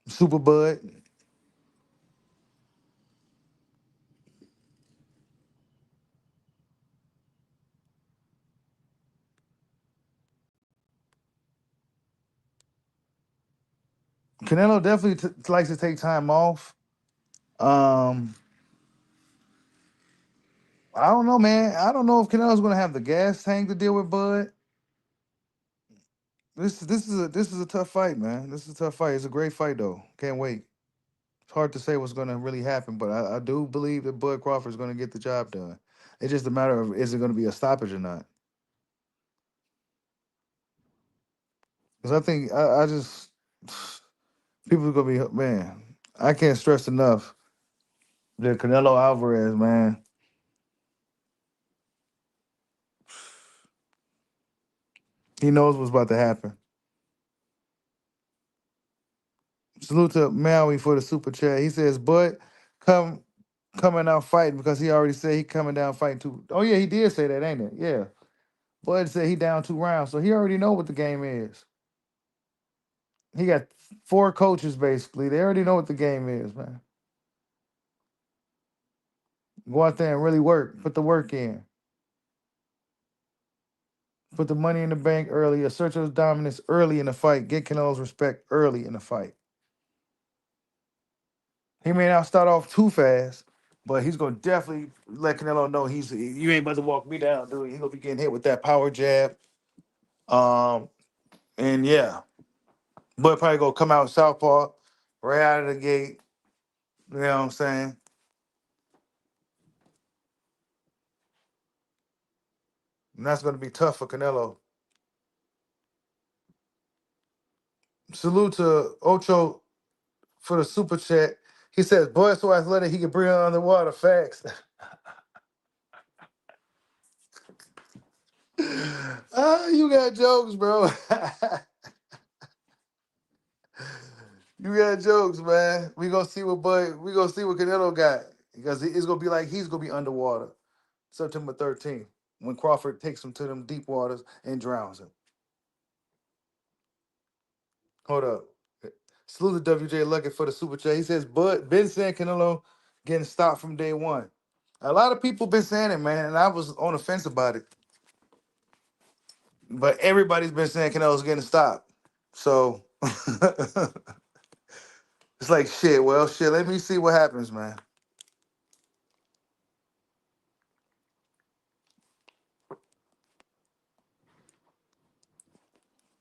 Super Bud. Canelo definitely likes to take time off. Um, I don't know, man. I don't know if Canelo's gonna have the gas tank to deal with Bud. This is a tough fight, man. This is a tough fight. It's a great fight though. Can't wait. It's hard to say what's gonna really happen, but I do believe that Bud Crawford is gonna get the job done. It's just a matter of is it gonna be a stoppage or not? Because I think I just people are gonna be man. I can't stress enough that Canelo Alvarez, man. He knows what's about to happen. Salute to Maui for the super chat. He says, "Bud, coming out fighting because he already said he coming down fighting two." Oh yeah, he did say that, ain't it? Yeah. Bud said he down 2 rounds, so he already know what the game is. He got 4 coaches basically. They already know what the game is, man. Go out there and really work. Put the work in. Put the money in the bank early. Assert your dominance early in the fight. Get Canelo's respect early in the fight. He may not start off too fast, but he's gonna definitely let Canelo know you ain't about to walk me down, dude. He's gonna be getting hit with that power jab. And yeah, but probably gonna come out southpaw right out of the gate. You know what I'm saying? And that's gonna be tough for Canelo. Salute to Ocho for the super chat. He says, "Boy, so athletic he can bring on underwater." Facts. You got jokes, bro. You got jokes, man. We gonna see what Canelo got because it's gonna be like he's gonna be underwater. September 13th, when Crawford takes him to them deep waters and drowns him. Hold up. Salute to WJ Luckett for the super chat. He says, "But been saying Canelo getting stopped from day one." A lot of people been saying it, man, and I was on the fence about it. But everybody's been saying Canelo's getting stopped. So it's like shit. Well, shit. Let me see what happens, man.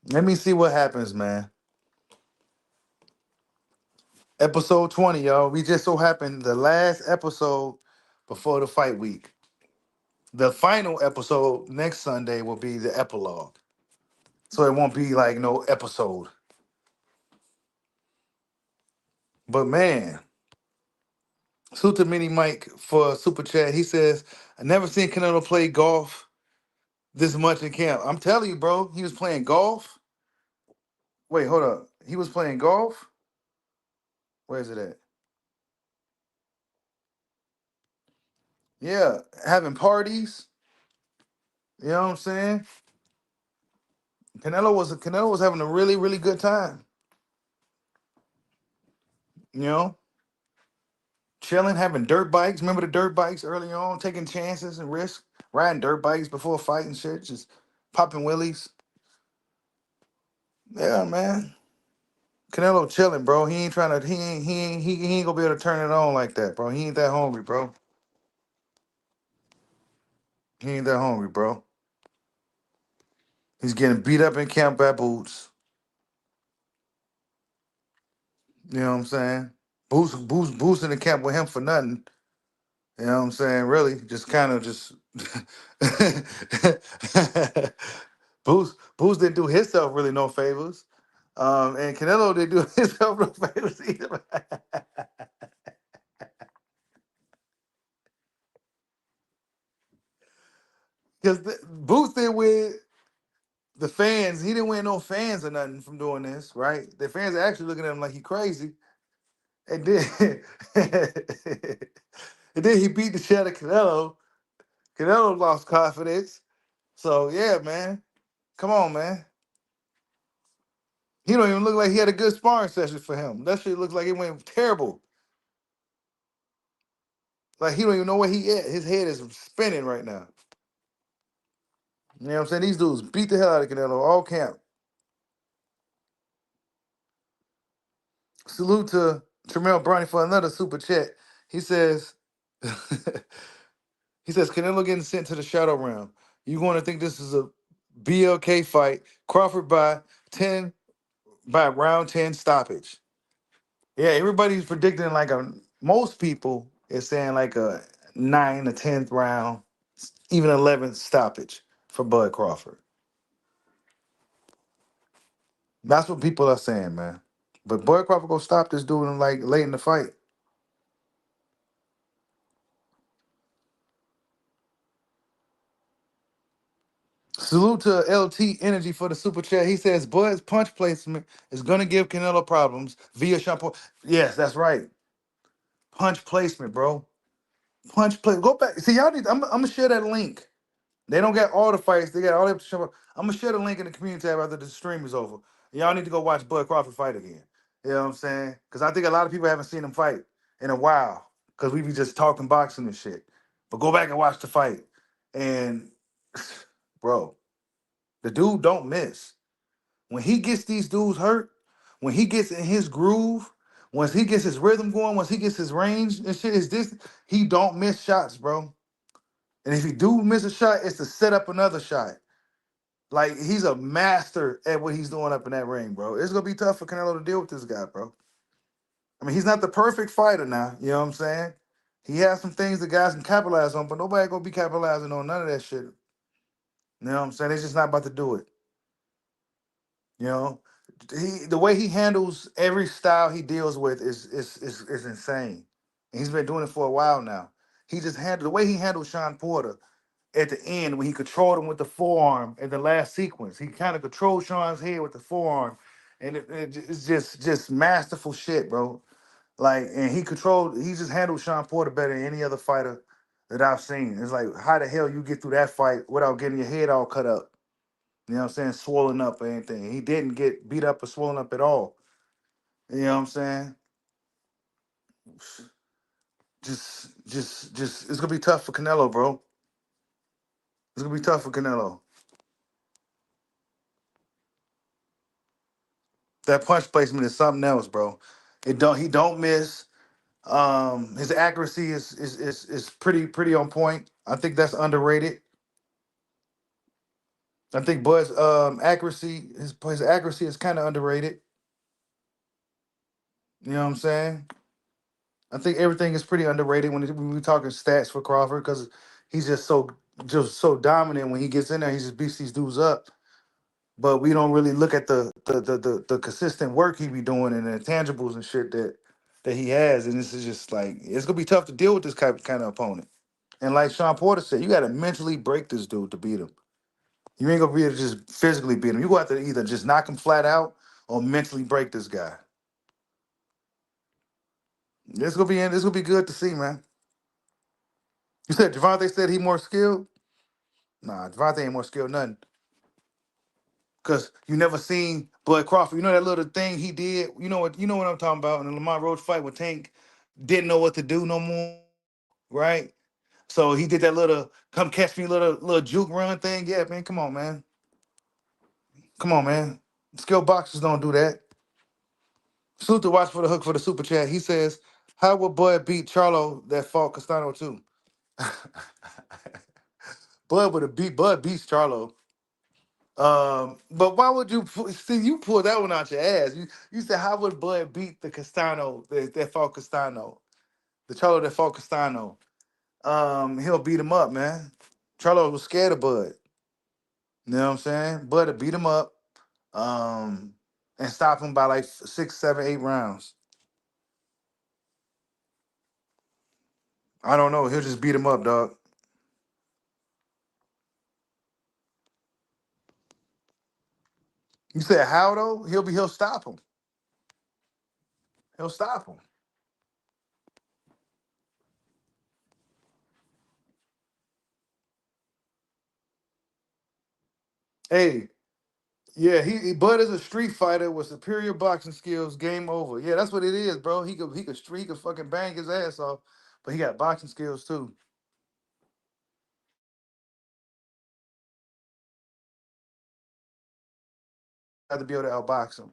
Let me see what happens, man. Episode 20, y'all. We just so happened the last episode before the fight week. The final episode next Sunday will be the epilogue. So it won't be like no episode. But man, salute to Mini Mike for super chat. He says, I never seen Canelo play golf this much in camp. I'm telling you, bro, he was playing golf. Wait, hold up. He was playing golf? Where is it at? Yeah, having parties. You know what I'm saying? Canelo was having a really, really good time. You know? Chilling, having dirt bikes. Remember the dirt bikes early on, taking chances and risks, riding dirt bikes before fighting shit, just popping willies. Yeah, man. Canelo chilling, bro. He ain't trying to. He ain't gonna be able to turn it on like that, bro. He ain't that hungry, bro. He ain't that hungry, bro. He's getting beat up in camp by Boots. You know what I'm saying? Boots in the camp with him for nothing. You know what I'm saying? Really, just kind of just. Boots didn't do himself really no favors. And Canelo didn't do himself no favors either. Because Boots did with the fans. He didn't win no fans or nothing from doing this, right? The fans are actually looking at him like he crazy. And then, and then he beat the shit out of Canelo. Canelo lost confidence. So yeah, man. Come on, man. He don't even look like he had a good sparring session for him. That shit looks like it went terrible. Like he don't even know where he at. His head is spinning right now. You know what I'm saying? These dudes beat the hell out of Canelo all camp. Salute to Tremel Brownie for another super chat. He says, Canelo getting sent to the shadow realm. You going to think this is a BLK fight? Crawford by round 10 stoppage. Yeah, everybody's predicting like most people is saying like a 9 to 10th round, even 11th stoppage for Bud Crawford. That's what people are saying, man. But Bud Crawford gonna stop this dude in like late in the fight. Salute to LT Energy for the super chat. He says Bud's punch placement is gonna give Canelo problems via shampoo. Yes, that's right. Punch placement, bro. Punch play. Go back. See, y'all need. I'm gonna share that link. They don't got all the fights. They got all the. I'm gonna share the link in the community tab after the stream is over. Y'all need to go watch Bud Crawford fight again. You know what I'm saying? Because I think a lot of people haven't seen him fight in a while. Because we be just talking boxing and shit. But go back and watch the fight. And bro, the dude don't miss. When he gets these dudes hurt, when he gets in his groove, once he gets his rhythm going, once he gets his range and shit, his distance, he don't miss shots, bro. And if he do miss a shot, it's to set up another shot. Like he's a master at what he's doing up in that ring, bro. It's gonna be tough for Canelo to deal with this guy, bro. I mean, he's not the perfect fighter now. You know what I'm saying? He has some things the guys can capitalize on, but nobody gonna be capitalizing on none of that shit. You know what I'm saying? They're just not about to do it. You know, the way he handles every style he deals with is insane. And he's been doing it for a while now. He just handled the way he handled Sean Porter at the end when he controlled him with the forearm in the last sequence. He kind of controlled Sean's head with the forearm, and it's just masterful shit, bro. Like, and he just handled Sean Porter better than any other fighter that I've seen. It's like, how the hell you get through that fight without getting your head all cut up? You know what I'm saying? Swollen up or anything. He didn't get beat up or swollen up at all. You know what I'm saying? Just, it's gonna be tough for Canelo, bro. It's gonna be tough for Canelo. That punch placement is something else, bro. He don't miss. His accuracy is pretty on point. I think that's underrated. I think Bud's accuracy, his accuracy is kind of underrated. You know what I'm saying? I think everything is pretty underrated when we talking stats for Crawford because he's just so dominant when he gets in there. He just beats these dudes up. But we don't really look at the consistent work he be doing and the intangibles and shit that he has. And this is just like it's gonna be tough to deal with this kind of opponent. And like Sean Porter said, you got to mentally break this dude to beat him. You ain't gonna be able to just physically beat him. You gonna have to either just knock him flat out or mentally break this guy. This gonna be good to see, man. You said Javante said he more skilled. Nah, Javante ain't more skilled nothing. Cause you never seen Bud Crawford. You know that little thing he did. You know what I'm talking about. In the Lamont Roach fight with Tank, didn't know what to do no more, right? So he did that little come catch me little juke run thing. Yeah, man, come on, man. Come on, man. Skilled boxers don't do that. Salute to watch for the hook for the super chat. He says, "How would Bud beat Charlo that fought Castano too?" Bud beats Charlo. But why would see you pull that one out your ass? You said how would Bud beat the Castano that fought Castano, the Charlo that fought Castano? He'll beat him up, man. Charlo was scared of Bud. You know what I'm saying? Bud would beat him up, um, and stop him by like 6, 7, 8 rounds. I don't know. He'll just beat him up, dog. You said how though? He'll stop him. He'll stop him. Hey, yeah, Bud is a street fighter with superior boxing skills. Game over. Yeah, that's what it is, bro. He could fucking bang his ass off, but he got boxing skills too. Have to be able to outbox him.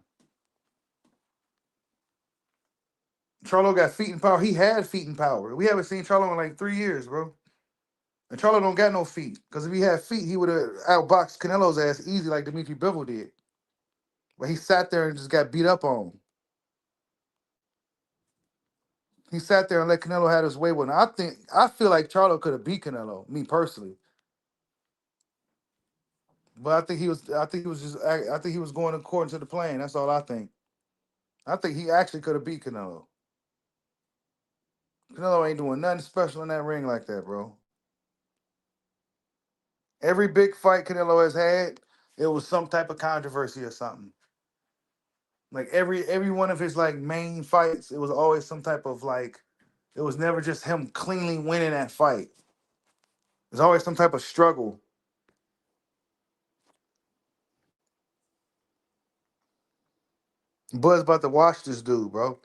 Charlo got feet and power. He had feet and power. We haven't seen Charlo in like 3 years, bro. And Charlo don't got no feet. Because if he had feet, he would have outboxed Canelo's ass easy like Dimitri Bivol did. But he sat there and just got beat up on. He sat there and let Canelo have his way with him. I feel like Charlo could have beat Canelo, me personally. But I think he was going according to the plan. That's all I think. I think he actually could have beat Canelo. Canelo ain't doing nothing special in that ring like that, bro. Every big fight Canelo has had, it was some type of controversy or something. Like every one of his like main fights, it was always some type of like it was never just him cleanly winning that fight. There's always some type of struggle. Bud's about to watch this dude, bro.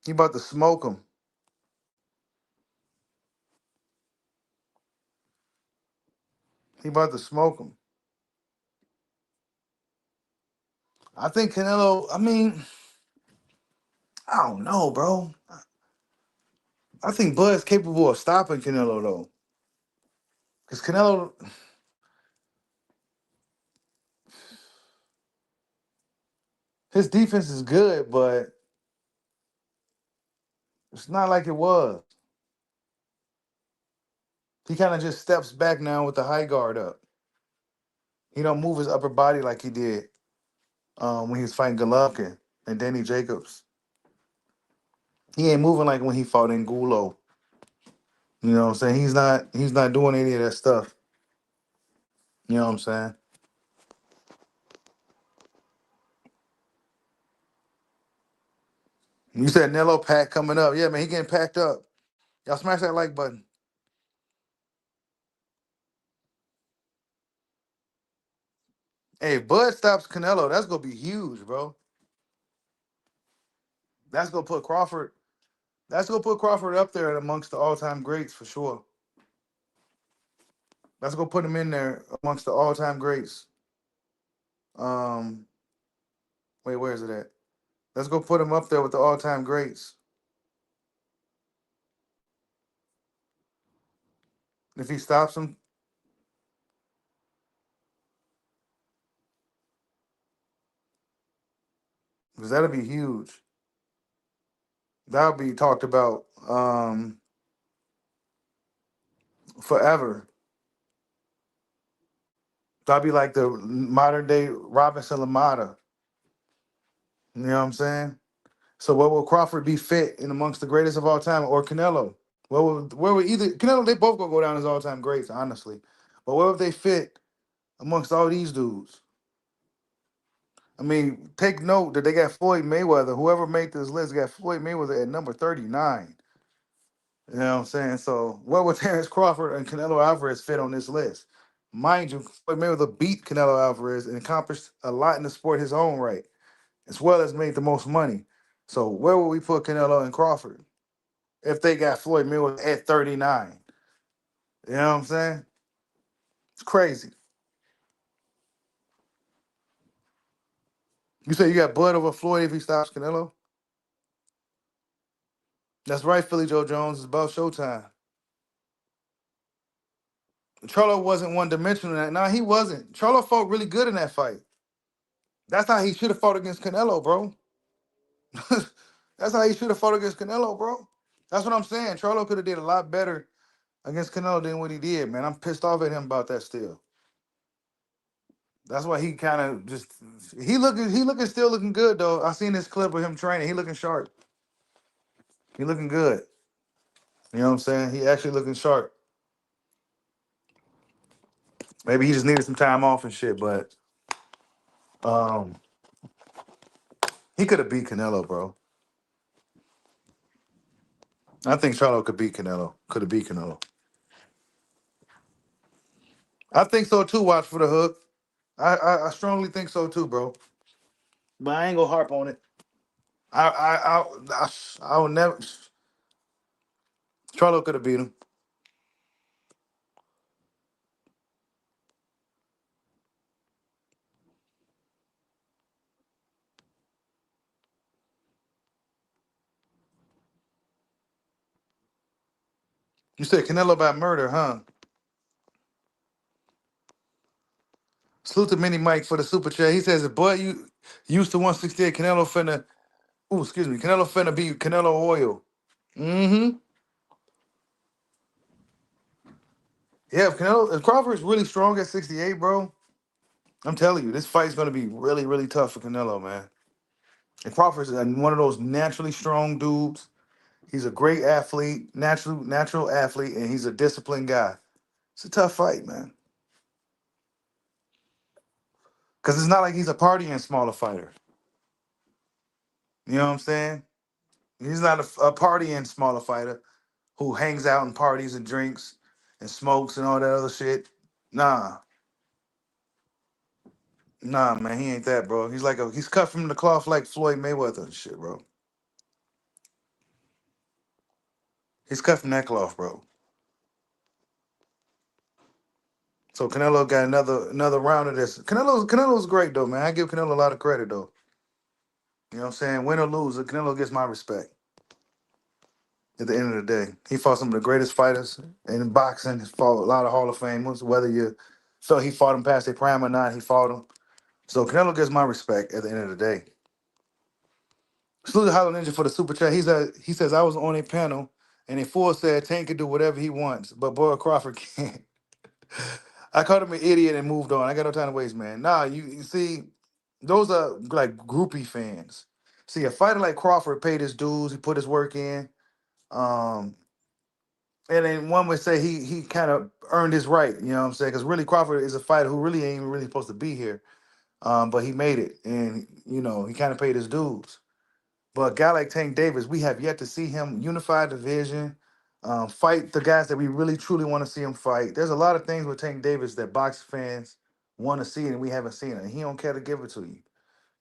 He about to smoke him. He about to smoke him. I think Canelo, I mean, I don't know, bro. I think Bud's capable of stopping Canelo though. Because Canelo, his defense is good, but it's not like it was. He kind of just steps back now with the high guard up. He don't move his upper body like he did when he was fighting Golovkin and Danny Jacobs. He ain't moving like when he fought Angulo. You know what I'm saying? He's not doing any of that stuff. You know what I'm saying? You said Nello pack coming up. Yeah, man, he getting packed up. Y'all smash that like button. Hey, if Bud stops Canelo, that's gonna be huge, bro. That's gonna put Crawford. That's gonna put Crawford up there amongst the all-time greats for sure. That's gonna put him in there amongst the all-time greats. Um, wait, where is it at? Let's go put him up there with the all-time greats. If he stops him, because that'll be huge. That'll be talked about forever. That'll be like the modern day Robinson Lamata. You know what I'm saying? So what will Crawford be fit in amongst the greatest of all time, or Canelo? Where would either Canelo? They both gonna go down as all time greats, honestly. But where would they fit amongst all these dudes? I mean, take note that they got Floyd Mayweather. Whoever made this list got Floyd Mayweather at number 39. You know what I'm saying? So where would Terrence Crawford and Canelo Alvarez fit on this list? Mind you, Floyd Mayweather beat Canelo Alvarez and accomplished a lot in the sport his own right, as well as made the most money. So where would we put Canelo and Crawford if they got Floyd Mayweather at 39? You know what I'm saying? It's crazy. You say you got Bud over Floyd if he stops Canelo? That's right, Philly Joe Jones. It's about showtime. Charlo wasn't one dimensional. No, he wasn't. Charlo fought really good in that fight. That's how he should have fought against Canelo, bro. That's how he should have fought against Canelo, bro. That's what I'm saying. Charlo could have did a lot better against Canelo than what he did, man. I'm pissed off at him about that still. That's why he kind of just he looking still looking good though. I seen this clip of him training. He looking sharp. He looking good. You know what I'm saying? He actually looking sharp. Maybe he just needed some time off and shit, but um he could have beat Canelo, bro. I think Charlo could beat Canelo. Could have beat Canelo. I think so too. Watch for the hook. I strongly think so too, bro. But I ain't gonna harp on it. I will never. Charlo could have beat him. You said Canelo by murder, huh? Salute to Mini Mike for the super chat. He says, "Boy, you used to 168. Canelo finna. Ooh, excuse me. Canelo finna be Canelo oil. Mm-hmm. Yeah, if Crawford's really strong at 68, bro, I'm telling you, this fight's gonna be really, really tough for Canelo, man. And Crawford's one of those naturally strong dudes. He's a great athlete, natural athlete, and he's a disciplined guy. It's a tough fight, man. Because it's not like he's a partying smaller fighter. You know what I'm saying? He's not a partying smaller fighter who hangs out and parties and drinks and smokes and all that other shit. Nah, nah, man, he ain't that, bro. He's cut from the cloth like Floyd Mayweather and shit, bro. He's cut from that cloth, bro. So Canelo got another round of this. Canelo's great though, man. I give Canelo a lot of credit though. You know what I'm saying? Win or lose, Canelo gets my respect. At the end of the day, he fought some of the greatest fighters in boxing. He fought a lot of Hall of Famers. Whether you felt he fought them past their prime or not, he fought them. So Canelo gets my respect at the end of the day. Salute to Hollow Ninja for the super chat. He says I was on a panel and a fool said Tank can do whatever he wants, but Boy Crawford can't. I called him an idiot and moved on. I got no time to waste, man. Nah, you see, those are like groupie fans. See, a fighter like Crawford paid his dues, he put his work in. Um, and then one would say he kind of earned his right, you know what I'm saying? Because really Crawford is a fighter who really ain't really supposed to be here. But he made it, and he kind of paid his dues. But a guy like Tank Davis, we have yet to see him unify division, fight the guys that we really truly want to see him fight. There's a lot of things with Tank Davis that box fans want to see and we haven't seen it. And he don't care to give it to you.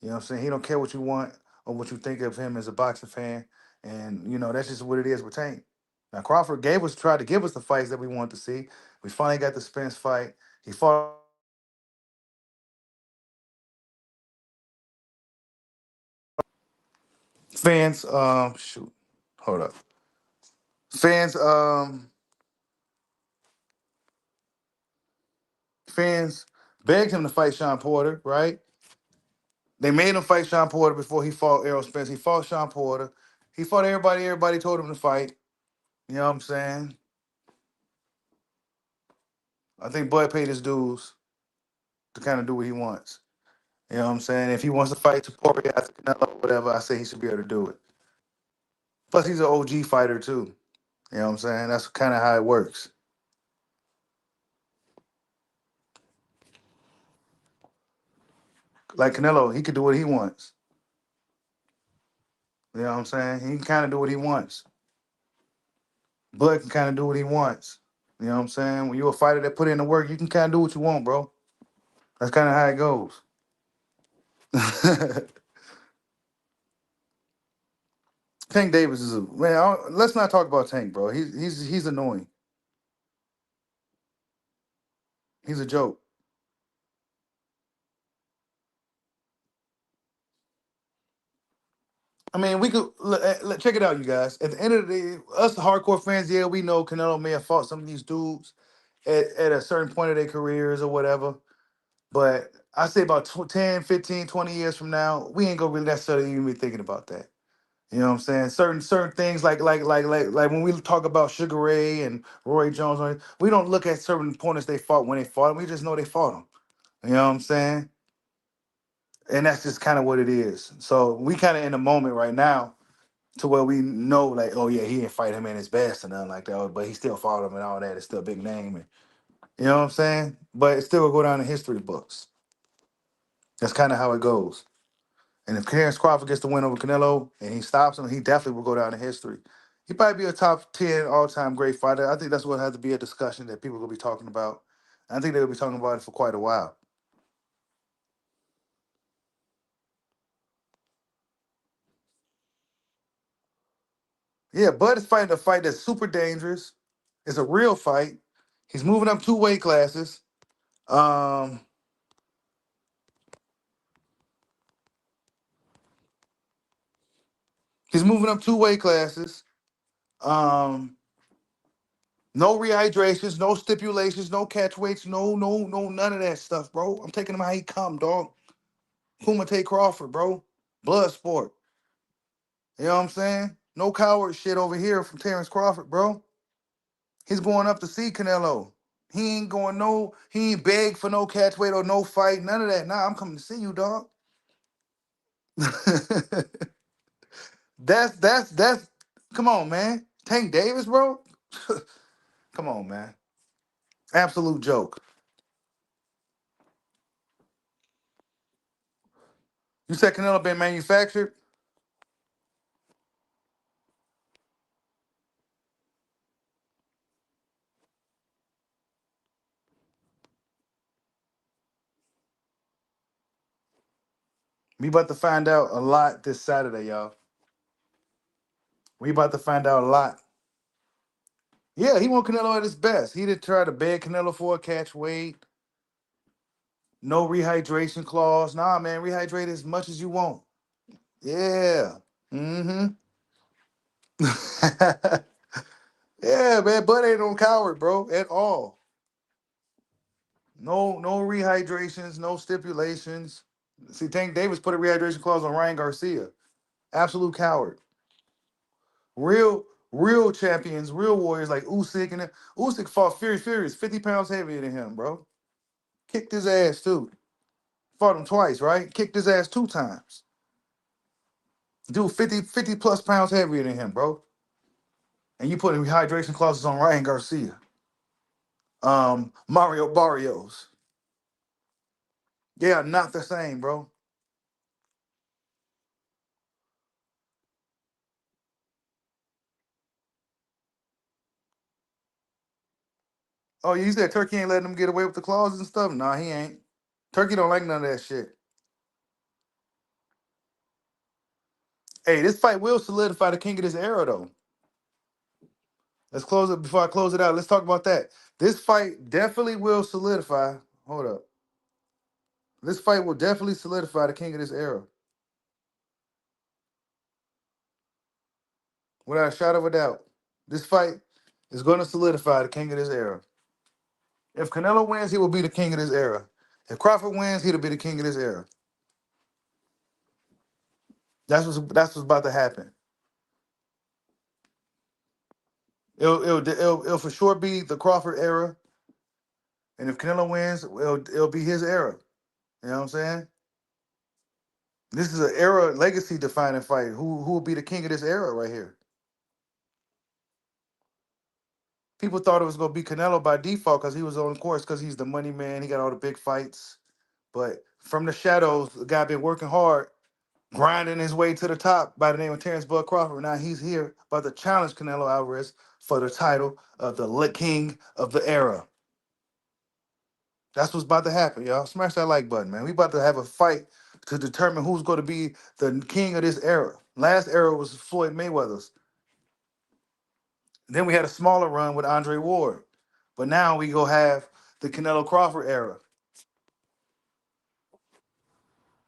You know what I'm saying? He don't care what you want or what you think of him as a boxing fan. And, that's just what it is with Tank. Now, Crawford tried to give us the fights that we wanted to see. We finally got the Spence fight. He fought fans, shoot, hold up. Fans, fans begged him to fight Sean Porter, right? They made him fight Sean Porter before he fought Errol Spence. He fought Sean Porter. He fought everybody. Everybody told him to fight. You know what I'm saying? I think Bud paid his dues to kind of do what he wants. You know what I'm saying? If he wants to fight Topuria after Canelo or whatever, I say he should be able to do it. Plus, he's an OG fighter too. You know what I'm saying? That's kind of how it works. Like Canelo, he could do what he wants. You know what I'm saying? He can kind of do what he wants. Bud can kind of do what he wants. You know what I'm saying? When you're a fighter that put in the work, you can kind of do what you want, bro. That's kind of how it goes. Tank Davis is a man. Let's not talk about Tank, bro. He's annoying. He's a joke. I mean, we could check it out, you guys. At the end of the day, us hardcore fans, yeah, we know Canelo may have fought some of these dudes at a certain point of their careers or whatever. But I say about 10, 15, 20 years from now, we ain't gonna really necessarily even be thinking about that. You know what I'm saying? Certain things like when we talk about Sugar Ray and Roy Jones, we don't look at certain opponents they fought when they fought them. We just know they fought them. You know what I'm saying? And that's just kind of what it is. So we kind of in the moment right now to where we know, like, oh yeah, he didn't fight him in his best or nothing like that, but he still fought him and all that. It's still a big name, and you know what I'm saying. But it still will go down in history books. That's kind of how it goes. And if Terrence Crawford gets the win over Canelo and he stops him, he definitely will go down in history. He probably be a top 10 all-time great fighter. I think that's what has to be a discussion that people will be talking about. I think they'll be talking about it for quite a while. Yeah, Bud is fighting a fight that's super dangerous. It's a real fight. He's moving up two weight classes. Um, he's moving up two weight classes. Um, no rehydrations, no stipulations, no catch weights, no, none of that stuff, bro. I'm taking him how he come, dog. Kumite Crawford, bro. Blood sport. You know what I'm saying? No coward shit over here from Terrence Crawford, bro. He's going up to see Canelo. He ain't beg for no catch weight or no fight, none of that. Nah, I'm coming to see you, dog. that's come on, man. Tank Davis, bro. Come on, man. Absolute joke. You said Canelo been manufactured? We about to find out a lot this Saturday, y'all. We about to find out a lot. Yeah, he want Canelo at his best. He did try to beg Canelo for a catch weight. No rehydration clause. Nah, man, rehydrate as much as you want. Yeah. Mm-hmm. Yeah, man. Bud ain't no coward, bro, at all. No rehydrations, no stipulations. See, Tank Davis put a rehydration clause on Ryan Garcia. Absolute coward. Real champions, real warriors like Usyk and Usyk fought Furious, 50 pounds heavier than him, bro. Kicked his ass too. Fought him twice, right? Kicked his ass two times. Dude, 50 plus pounds heavier than him, bro. And you put hydration clauses on Ryan Garcia. Mario Barrios. They are not the same, bro. Oh, you said Turkey ain't letting him get away with the clauses and stuff? Nah, he ain't. Turkey don't like none of that shit. Hey, this fight will solidify the king of this era, though. Let's close it before I close it out. Let's talk about that. This fight definitely will solidify. Hold up. This fight will definitely solidify the king of this era. Without a shadow of a doubt. This fight is going to solidify the king of this era. If Canelo wins, he will be the king of this era. If Crawford wins, he'll be the king of this era. That's what's about to happen. It'll for sure be the Crawford era. And if Canelo wins, it'll be his era. You know what I'm saying? This is an era legacy defining fight. Who will be the king of this era right here? People thought it was gonna be Canelo by default because he was on course because he's the money man. He got all the big fights. But from the shadows, the guy been working hard, grinding his way to the top by the name of Terrence Bud Crawford. Now he's here about to challenge Canelo Alvarez for the title of the king of the era. That's what's about to happen, y'all. Smash that like button, man. We about to have a fight to determine who's going to be the king of this era. Last era was Floyd Mayweather's. Then we had a smaller run with Andre Ward. But now we go have the Canelo Crawford era.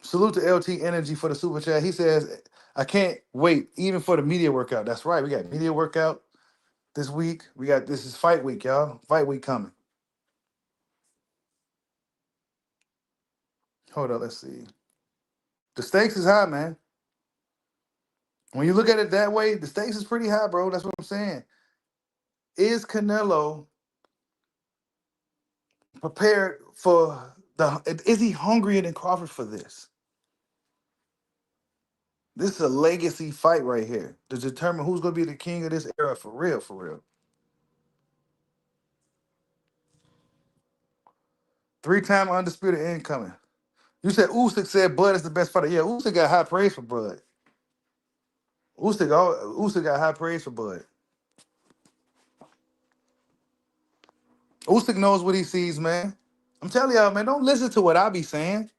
Salute to LT Energy for the super chat. He says, I can't wait even for the media workout. That's right. We got media workout this week. This is fight week, y'all. Fight week coming. Hold up, let's see. The stakes is high, man. When you look at it that way, the stakes is pretty high, bro. That's what I'm saying. Is Canelo prepared for is he hungrier than Crawford for this? This is a legacy fight right here to determine who's going to be the king of this era for real, for real. 3-time undisputed incoming. You said Usyk said Bud is the best fighter. Yeah, Usyk got high praise for Bud. Usyk got high praise for Bud. Usyk knows what he sees, man. I'm telling y'all, man, don't listen to what I be saying.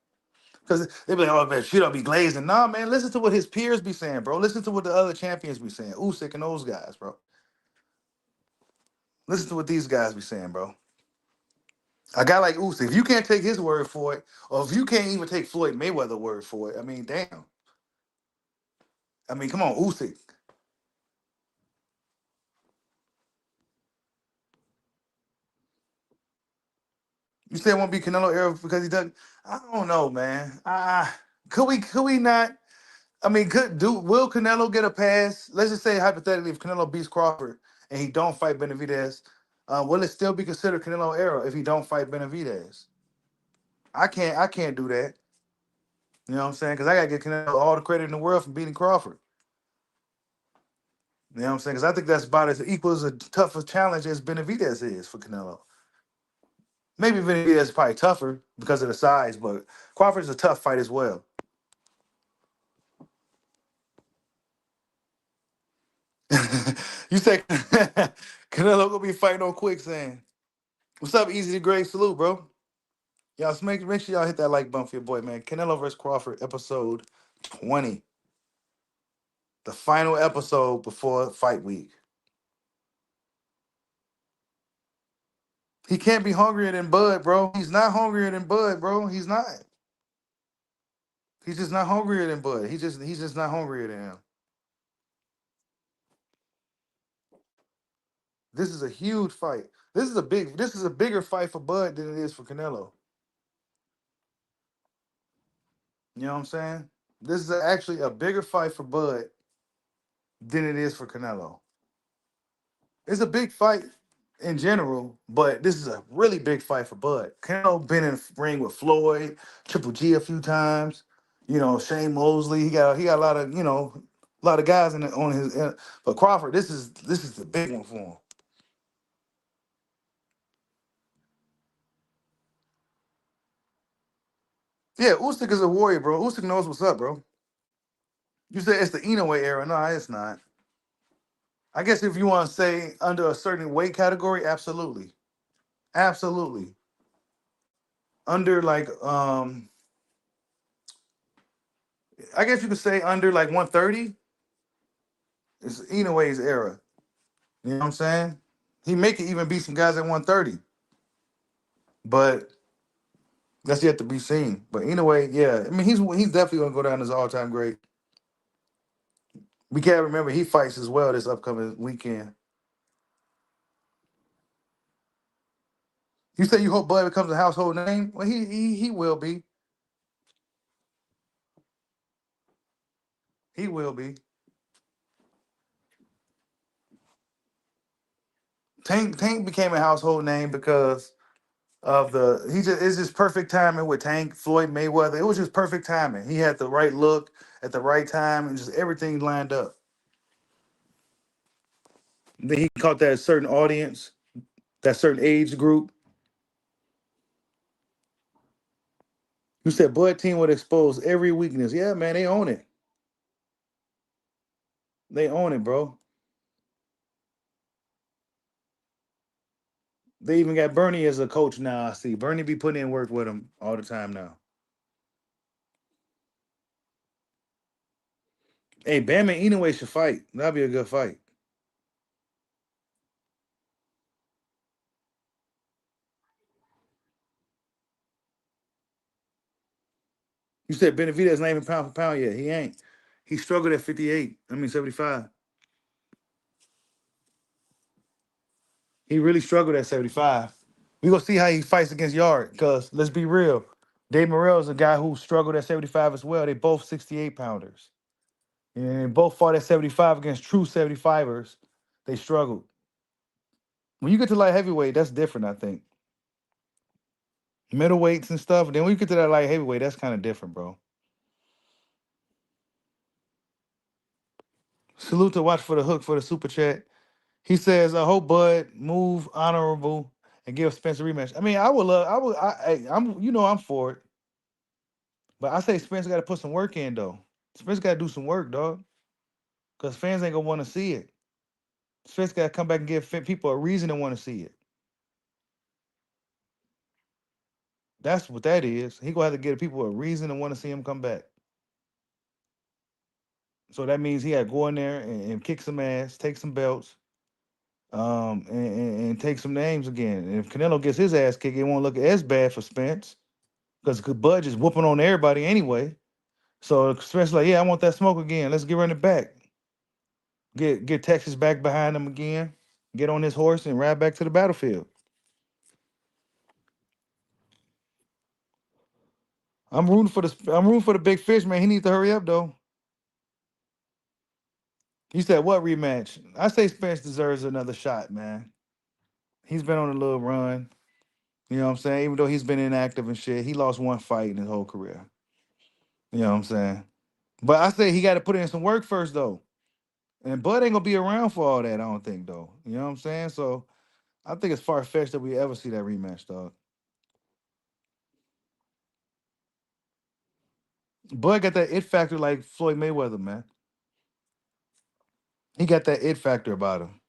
Because they be like, oh, man, shit, I'll be glazing. Nah, man, listen to what his peers be saying, bro. Listen to what the other champions be saying. Usyk and those guys, bro. Listen to what these guys be saying, bro. A guy like Usyk, if you can't take his word for it, or if you can't even take Floyd Mayweather's word for it, I mean, damn. I mean, come on, Usyk. You said it won't be Canelo era because he doesn't. I don't know, man. Could we not? I mean, will Canelo get a pass? Let's just say hypothetically, if Canelo beats Crawford and he don't fight Benavidez, will it still be considered Canelo era if he don't fight Benavidez? I can't do that. You know what I'm saying? Because I gotta give Canelo all the credit in the world for beating Crawford. You know what I'm saying? Because I think that's about as equal as a tough a challenge as Benavidez is for Canelo. Maybe Benavidez is probably tougher because of the size, but Crawford's a tough fight as well. You say Canelo gonna be fighting on quicksand. What's up, Easy to Great? Salute, bro. Y'all make sure y'all hit that like button for your boy, man. Canelo versus Crawford, episode 20. The final episode before fight week. He can't be hungrier than Bud, bro. He's not hungrier than Bud, bro. He's not. He's just not hungrier than Bud. He's just not hungrier than him. This is a huge fight. This is a bigger fight for Bud than it is for Canelo. You know what I'm saying? This is actually a bigger fight for Bud than it is for Canelo. It's a big fight in general, but this is a really big fight for Bud. Canelo been in the ring with Floyd, Triple G a few times. You know, Shane Mosley. He got a lot of a lot of guys on his. But Crawford, this is the big one for him. Yeah, Usyk is a warrior, bro. Usyk knows what's up, bro. You said it's the Inoue era. No, it's not. I guess if you want to say under a certain weight category, absolutely. Absolutely. Under like I guess you could say under like 130. It's Inoue's era. You know what I'm saying? He make it even beat some guys at 130. But that's yet to be seen. But Inoue, yeah. I mean he's definitely gonna go down as all time great. We can't remember he fights as well this upcoming weekend. You say you hope Bud becomes a household name? Well, he will be. He will be. Tank became a household name because of the he just it's just perfect timing with Tank Floyd Mayweather. It was just perfect timing. He had the right look at the right time and just everything lined up. Then he caught that certain audience, that certain age group. You said Bud team would expose every weakness. Yeah, man, they own it. They own it, bro. They even got Bernie as a coach now. I see Bernie be putting in work with him all the time now. Hey, Bam and Inoue should fight. That'd be a good fight. You said Benavidez not even pound for pound yet. He ain't. He struggled at 58. I mean 75. He really struggled at 75. We gonna see how he fights against Yard. Because let's be real, Dave Morrell is a guy who struggled at 75 as well. They both 68 pounders. And they both fought at 75 against true 75ers. They struggled. When you get to light heavyweight, that's different, I think. Middleweights and stuff. Then when you get to that light heavyweight, that's kind of different, bro. Salute to Watch for the Hook for the super chat. He says, I hope Bud move honorable and give Spence a rematch. I mean, I'm I'm for it. But I say Spence got to put some work in though. Spence got to do some work, dog. Because fans ain't gonna want to see it. Spence got to come back and give people a reason to want to see it. That's what that is. He gonna have to give people a reason to want to see him come back. So that means he had to go in there and kick some ass, take some belts, and take some names again. And if Canelo gets his ass kicked, it won't look as bad for Spence because Bud is whooping on everybody anyway. So Spence like, yeah, I want that smoke again. Let's get running back. Get Texas back behind him again. Get on his horse and ride back to the battlefield. I'm rooting for the big fish, man. He needs to hurry up though. You said what rematch? I say Spence deserves another shot, man. He's been on a little run. You know what I'm saying? Even though he's been inactive and shit, he lost one fight in his whole career. You know what I'm saying? But I say he got to put in some work first though. And Bud ain't gonna be around for all that, I don't think though. You know what I'm saying? So I think it's far fetched that we ever see that rematch, dog. Bud got that it factor like Floyd Mayweather, man. He got that it factor about him.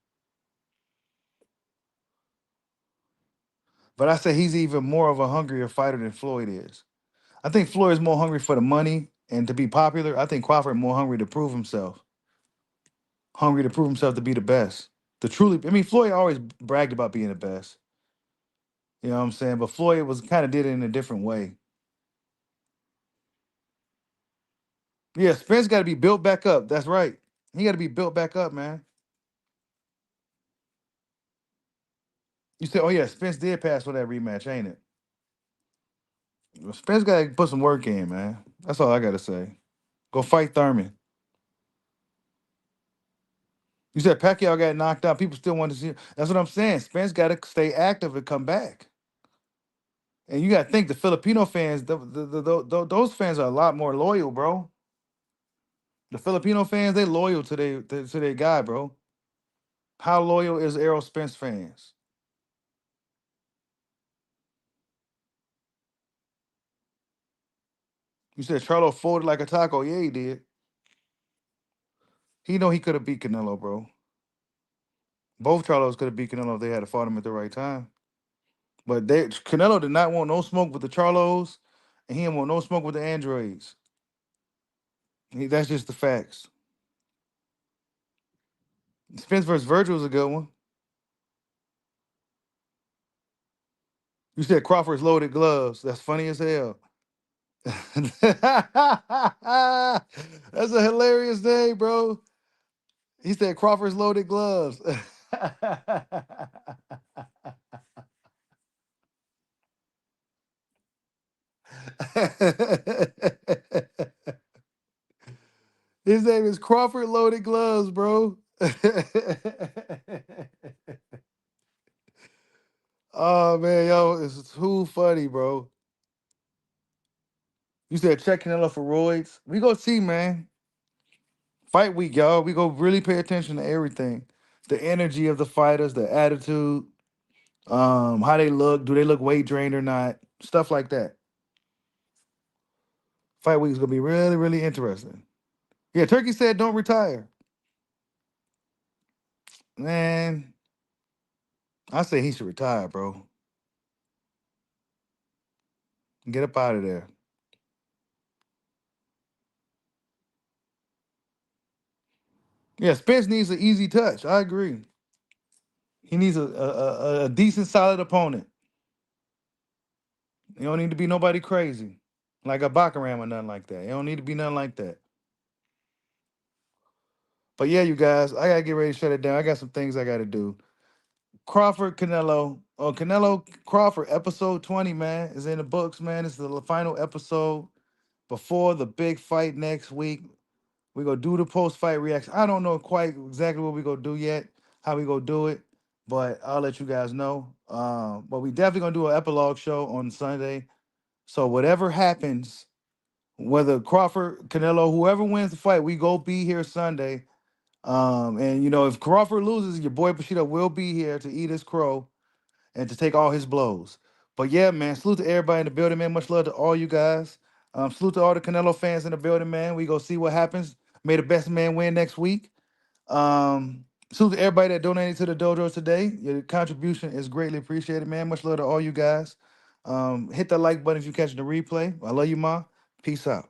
But I say he's even more of a hungrier fighter than Floyd is. I think Floyd is more hungry for the money and to be popular. I think Crawford more hungry to prove himself. Hungry to prove himself to be the best. To truly, I mean, Floyd always bragged about being the best. You know what I'm saying? But Floyd was kind of did it in a different way. Yeah, Spence got to be built back up. That's right. He got to be built back up, man. You said, oh yeah, Spence did pass for that rematch, ain't it? Well, Spence got to put some work in, man. That's all I got to say. Go fight Thurman. You said Pacquiao got knocked out. People still want to see him. That's what I'm saying. Spence got to stay active and come back. And you got to think the Filipino fans, those fans are a lot more loyal, bro. The Filipino fans, they loyal to their guy, bro. How loyal is Errol Spence fans? You said Charlo folded like a taco. Yeah, he did. He know he could have beat Canelo, bro. Both Charlos could have beat Canelo if they had fought him at the right time. But Canelo did not want no smoke with the Charlos, and he didn't want no smoke with the androids. That's just the facts. Spence versus Virgil is a good one. You said Crawford's loaded gloves. That's funny as hell. That's a hilarious name, bro. He said Crawford's loaded gloves. His name is Crawford Loaded Gloves, bro. Oh man, yo, it's too funny, bro. You said check Canelo for roids. We go see, man. Fight week, y'all. We go really pay attention to everything. The energy of the fighters, the attitude, how they look, do they look weight drained or not? Stuff like that. Fight week is gonna be really, really interesting. Yeah, Turkey said don't retire. Man, I say he should retire, bro. Get up out of there. Yeah, Spence needs an easy touch. I agree. He needs a decent, solid opponent. You don't need to be nobody crazy, like a Baccaram or nothing like that. You don't need to be nothing like that. But yeah, you guys, I gotta get ready to shut it down. I got some things I gotta do. Crawford, Canelo, Canelo Crawford, episode 20, man, is in the books, man. It's the final episode before the big fight next week. We gonna do the post-fight reaction. I don't know quite exactly what we gonna do yet, how we gonna do it, but I'll let you guys know. But we definitely gonna do an epilogue show on Sunday. So whatever happens, whether Crawford, Canelo, whoever wins the fight, we go be here Sunday. And you know, if Crawford loses, your boy Bushido will be here to eat his crow and to take all his blows. But yeah, man, salute to everybody in the building, man. Much love to all you guys. Salute to all the Canelo fans in the building, man. We go see what happens. May the best man win next week. Salute to everybody that donated to the dojo today. Your contribution is greatly appreciated, man. Much love to all you guys. Hit the like button if you catch the replay. I love you, Ma. Peace out.